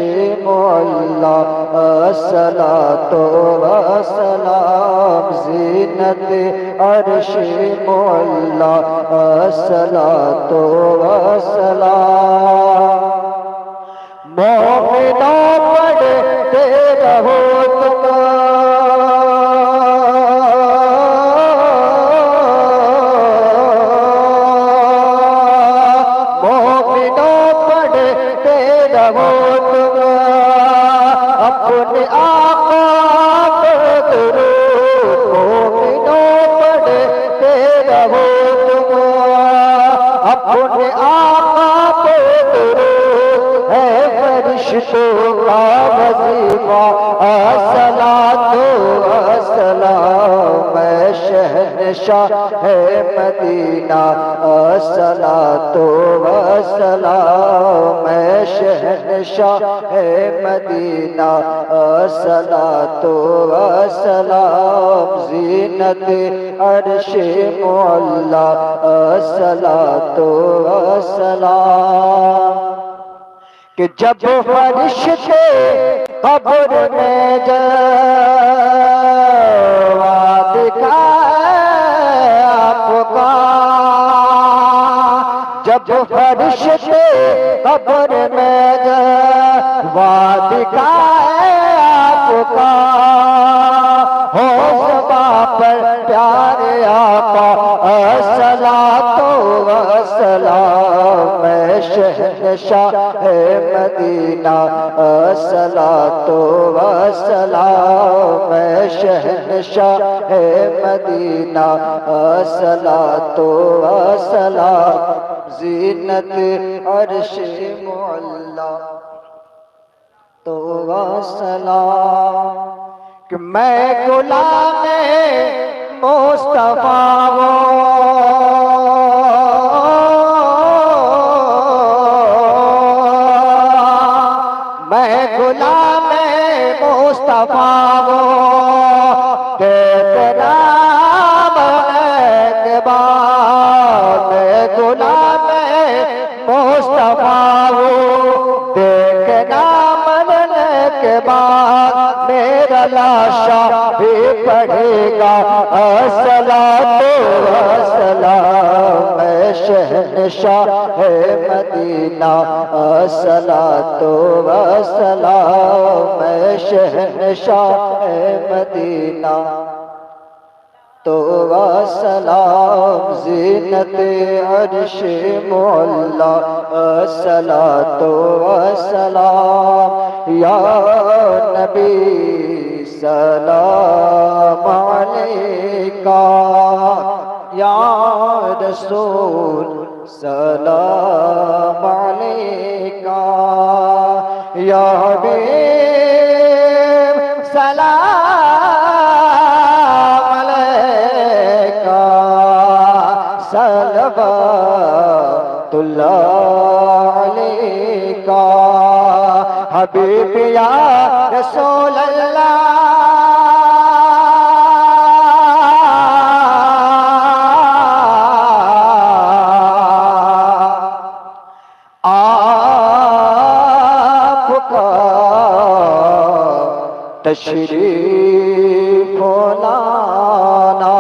معلا الصلاۃ والسلام زینت عرش معلا الصلاۃ والسلام مومنوں پڑھتے رہو تم مومنوں پڑھتے رہو تم اپنے آقا پر درود مومنوں پڑھتے رہو تم اپنے آقا پر درود ہے فرشتوں کا وظیفہ الصلاۃ والسلام میں شہنشاہ ہے مدینہ الصلاۃ والسلام میں شہنشاہ ہے مدینہ الصلاۃ والسلام زینت عرش معلا الصلاۃ والسلام کہ جب فرشتے قبر میں جواب کا آپ کا جب فرشتے قبر میں جواب کا آپ کا ہو زباں پر پیارے آقا الصلاۃ والسلام میں شہنشاہ ہے مدینہ الصلاۃ والسلام میں شہنشاہ ہے مدینہ الصلاۃ والسلام زینت عرش معلا تو والسلام کہ میں غلام مصطفیٰ میں غلام مصطفیٰ تیرا اعتبار میں غلام مصطفیٰ دیکھنا مرنے کے بعد میرا لاشا بھی پڑھے گا الصلاۃ والسلام میں شہنشاہ ہے مدینہ الصلاۃ والسلام میں شہنشاہ ہے مدینہ تو والسلام زینت عرش معلا الصلاۃ والسلام یا نبی سلام علیکہ یا رسول سلام علیکہ یا حبیب سلام علیکہ صلوات اللہ علیکہ حبیب یا رسول اللہ آپ کا تشریف لانا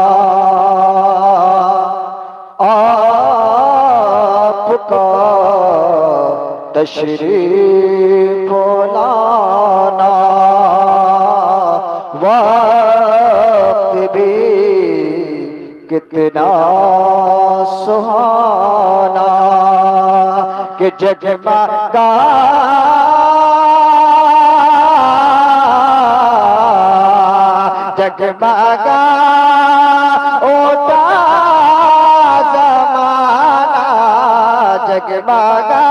آپ کا تشریف لانا وقت بھی کتنا سہانا کہ جگمگا جگمگا اوٹا زمانہ جگمگا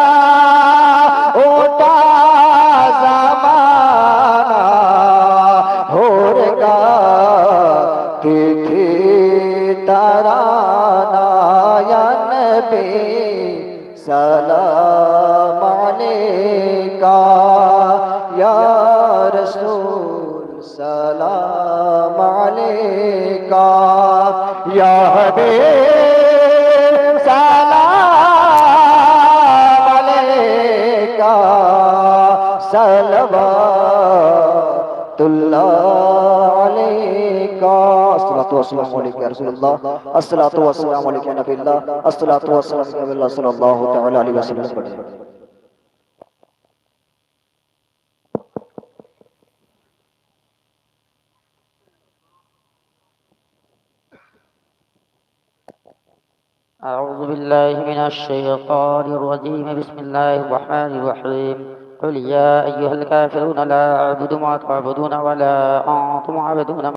اوٹا زمانہ ہورگا تھی ترانہ یا نبی سلام علیکہ یا رسول سلام علیکہ یا حبیب سلام علیکہ صلوات اللہ علیکہ الصلاۃ والسلام علیکہ یا رسول اللہ الصلاۃ والسلام علیکہ نبی اللہ الصلاۃ والسلام علیکہ اللہ صلی اللہ تعالی علیہ وسلم پڑھیں. أعوذ بالله من الشيطان الرجيم بسم الله الرحمن الرحيم قل يا أيها الكافرون لا أعبد ما تعبدون ولا أنتم عابدون